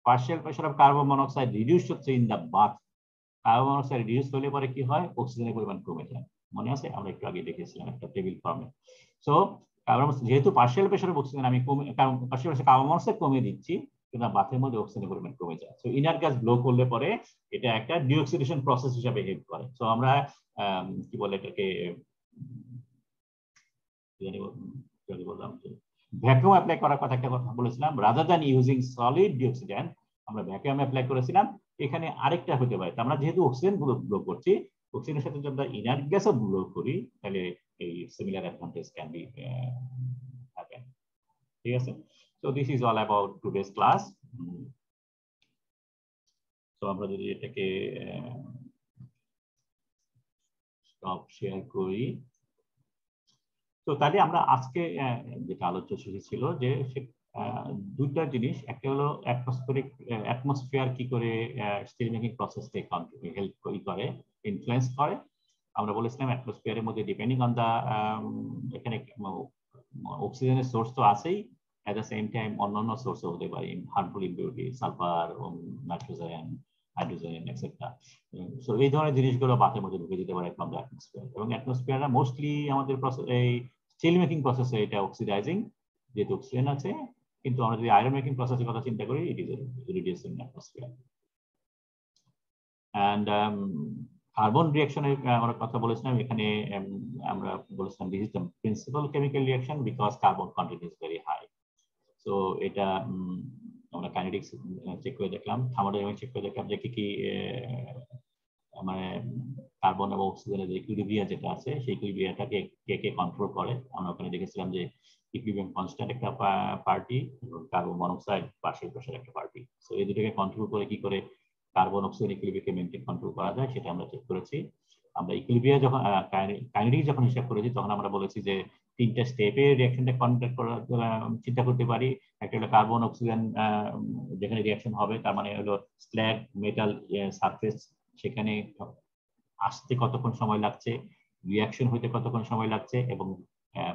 partial pressure of carbon monoxide reduce হচ্ছে in the bath. Carbon monoxide reduce হলে পরে কি হয়? অক্সিজেনের পরিমাণ কমে যায়। মনে আছে? আমরা একটু আগে দেখেছিলাম একটা টেবিল ফর্মে। সো যেহেতু পার্শিয়াল প্রেশার অফ অক্সিজেন আমি পার্শিয়াল প্রেশার কার্বন মনোক্সাইড কমিয়ে দিচ্ছি, কিন্তু বাথের মধ্যে অক্সিজেনের পরিমাণ কমে যায়। সো ইনার্ট গ্যাস ব্লো করলে পরে এটা একটা ডিঅক্সিডেশন প্রসেস হিসেবে হেল্প করে। সো আমরা কি বলে এটাকে বললাম যে ভ্যাকুয়াম অ্যাপ্লাই করার কথা একটা কথা বলেছিলাম, রাদার দ্যান ইউজিং সলিড ডিঅক্সিডেন্ট আমরা ভ্যাকুয়াম অ্যাপ্লাই করেছিলাম। এখানে আরেকটা হতে পারে, আমরা যেহেতু অক্সিজেন ব্লো করছি, অক্সিজেনের সাথে যদি আমরা ইনার্ট গ্যাসও ব্লো করি তাহলে এই similar advantage can be happen. ঠিক আছে? So this is all about today's class. So আমরা যদি এটাকে স্টপ শেয়ার করি, তো তাহলে আমরা আজকে যেটা আলোচ্য ছিল যে দুইটা জিনিস, একটা হলো অ্যাটমসফিয়ার কি করে স্টিল মেকিং প্রসেসকে হেল্প করে, ইনফ্লুয়েন্স করে। আমরা বলেছিলাম অ্যাটমসফিয়ারের মধ্যে ডিপেন্ডিং অন দা এখানে অক্সিজেনের সোর্স তো আছেই, এট দ্য সেম টাইম অন্যান্য সোর্সও হতে পারে, harmful impurity, sulphur, nitrogen, hydrogen etcetera. So এই ধরনের জিনিসগুলো বাতের মধ্যে ঢুকে যেতে পারে ফ্রম দ্য অ্যাটমসফিয়ার। এবং অ্যাটমসফিয়ারটা মোস্টলি আমাদের এই স্টিল মেকিং প্রসেসে এটা অক্সিডাইজিং, যেহেতু অক্সিজেন আছে। কিন্তু আমরা যদি আয়রন মেকিং প্রসেসের কথা চিন্তা করি, it is reducing atmosphere. And carbon রিঅ্যাকশনের আমরা কথা বলেছিলাম, এখানে আমরা বলেছিলাম this is the principal chemical reaction because carbon content is very high. So এটা আমরা কাইনেটিক্স চেক করে দেখলাম, থার্মোডাইনামিক্স চেক করে দেখলাম যে কি কি মানে কার্বন এবং অক্সিজেনের যে ইকুইলিব্রিয়াম যেটা আছে, সেই ইকুইলিব্রিয়ামটাকে কে কে কন্ট্রোল করে। আমরা ওখানে দেখেছিলাম যে ইকুইলিব্রিয়াম কনস্ট্যান্ট একটা পার্টি এবং কার্বন মনোক্সাইড পার্শিয়াল প্রেশার একটা পার্টি। সো এই দুটোকে কন্ট্রোল করে কি করে কার্বন অক্সিজেন ইকুইলিব্রিয়ামকে মেইনটেইন কন্ট্রোল করা যায় সেটা আমরা চেক করেছি। আমরা ইকুইলিব্রিয়াম যখন কাইনেটিক্স যখন হিসাব করেছি তখন আমরা বলেছি যে তিনটা স্টেপে রিঅ্যাকশনটা কন্ডাক্ট করা চিন্তা করতে পারি। একটা হলো কার্বন অক্সিজেন যেখানে রিঅ্যাকশন হবে, তার মানে হলো স্ল্যাগ মেটাল সারফেস, সেখানে আসতে কতক্ষণ সময় লাগছে, রিঅ্যাকশন হইতে কতক্ষণ সময় লাগছে, এবং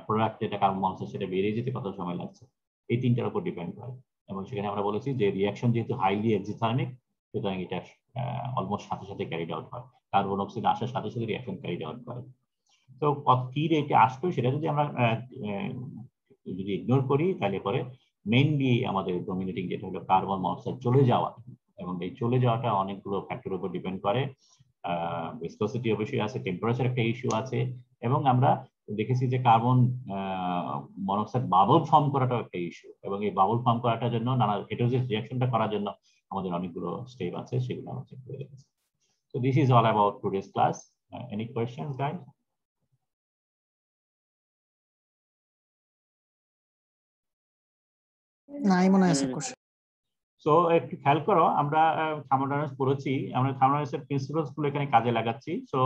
প্রোডাক্ট যেটা কার্বন মনোক্সাইড সেটা বেরিয়ে যেতে কত সময় লাগছে, এই তিনটার উপর ডিপেন্ড করে। এবং সেখানে আমরা বলেছি যে রিঅ্যাকশন যেহেতু হাইলি এক্সিথার্মিক, সুতরাং এটা অলমোস্ট সাথে সাথে ক্যারিড আউট হয়, কার্বন অক্সিজেন আসার সাথে সাথে রিঅ্যাকশন ক্যারিড আউট করে। তো কি রেটে আসতো সেটা যদি আমরা যদি ইগনোর করি তাহলে পরে মেইনলি আমাদের ডমিনেটিং যেটা হলো কার্বন মনোক্সাইড চলে যাওয়া, এবং এই চলে যাওয়াটা অনেকগুলো ফ্যাক্টরের উপর ডিপেন্ড করে। ভিসকসিটি অবশ্যই আছে, টেম্পারেচার একটা ইস্যু আছে, এবং আমরা দেখেছি যে কার্বন মনোক্সাইড বাবল ফর্ম করাটাও একটা ইস্যু, এবং এই বাবল ফর্ম করাটার জন্য নানা হেটেরোজেনাস রিঅ্যাকশনটা করার জন্য আমাদের অনেকগুলো স্টেপ আছে, সেগুলো আমরা চেক করে রেখেছি। So this is all about today's class. Any questions, guys? নাই মনে আছে কোশ্চেন। সো একটু খেয়াল করো, আমরা থার্মোডাইনামিক্স পড়েছি, আমরা থার্মোডাইনামিক্সের প্রিন্সিপালস গুলো এখানে কাজে লাগাচ্ছি। সো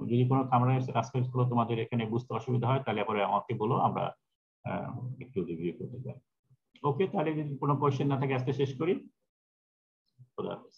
যদি কোনো থার্মোডাইনামিক্সের অ্যাসপেক্টস গুলো তোমাদের এখানে বুঝতে অসুবিধা হয় তাহলে পরে আমাকে বলো, আমরা একটু রিভিউ করতে পারি। ওকে, তাহলে যদি কোনো কোশ্চেন না থাকে আজকে শেষ করি। খোদা হাফেজ।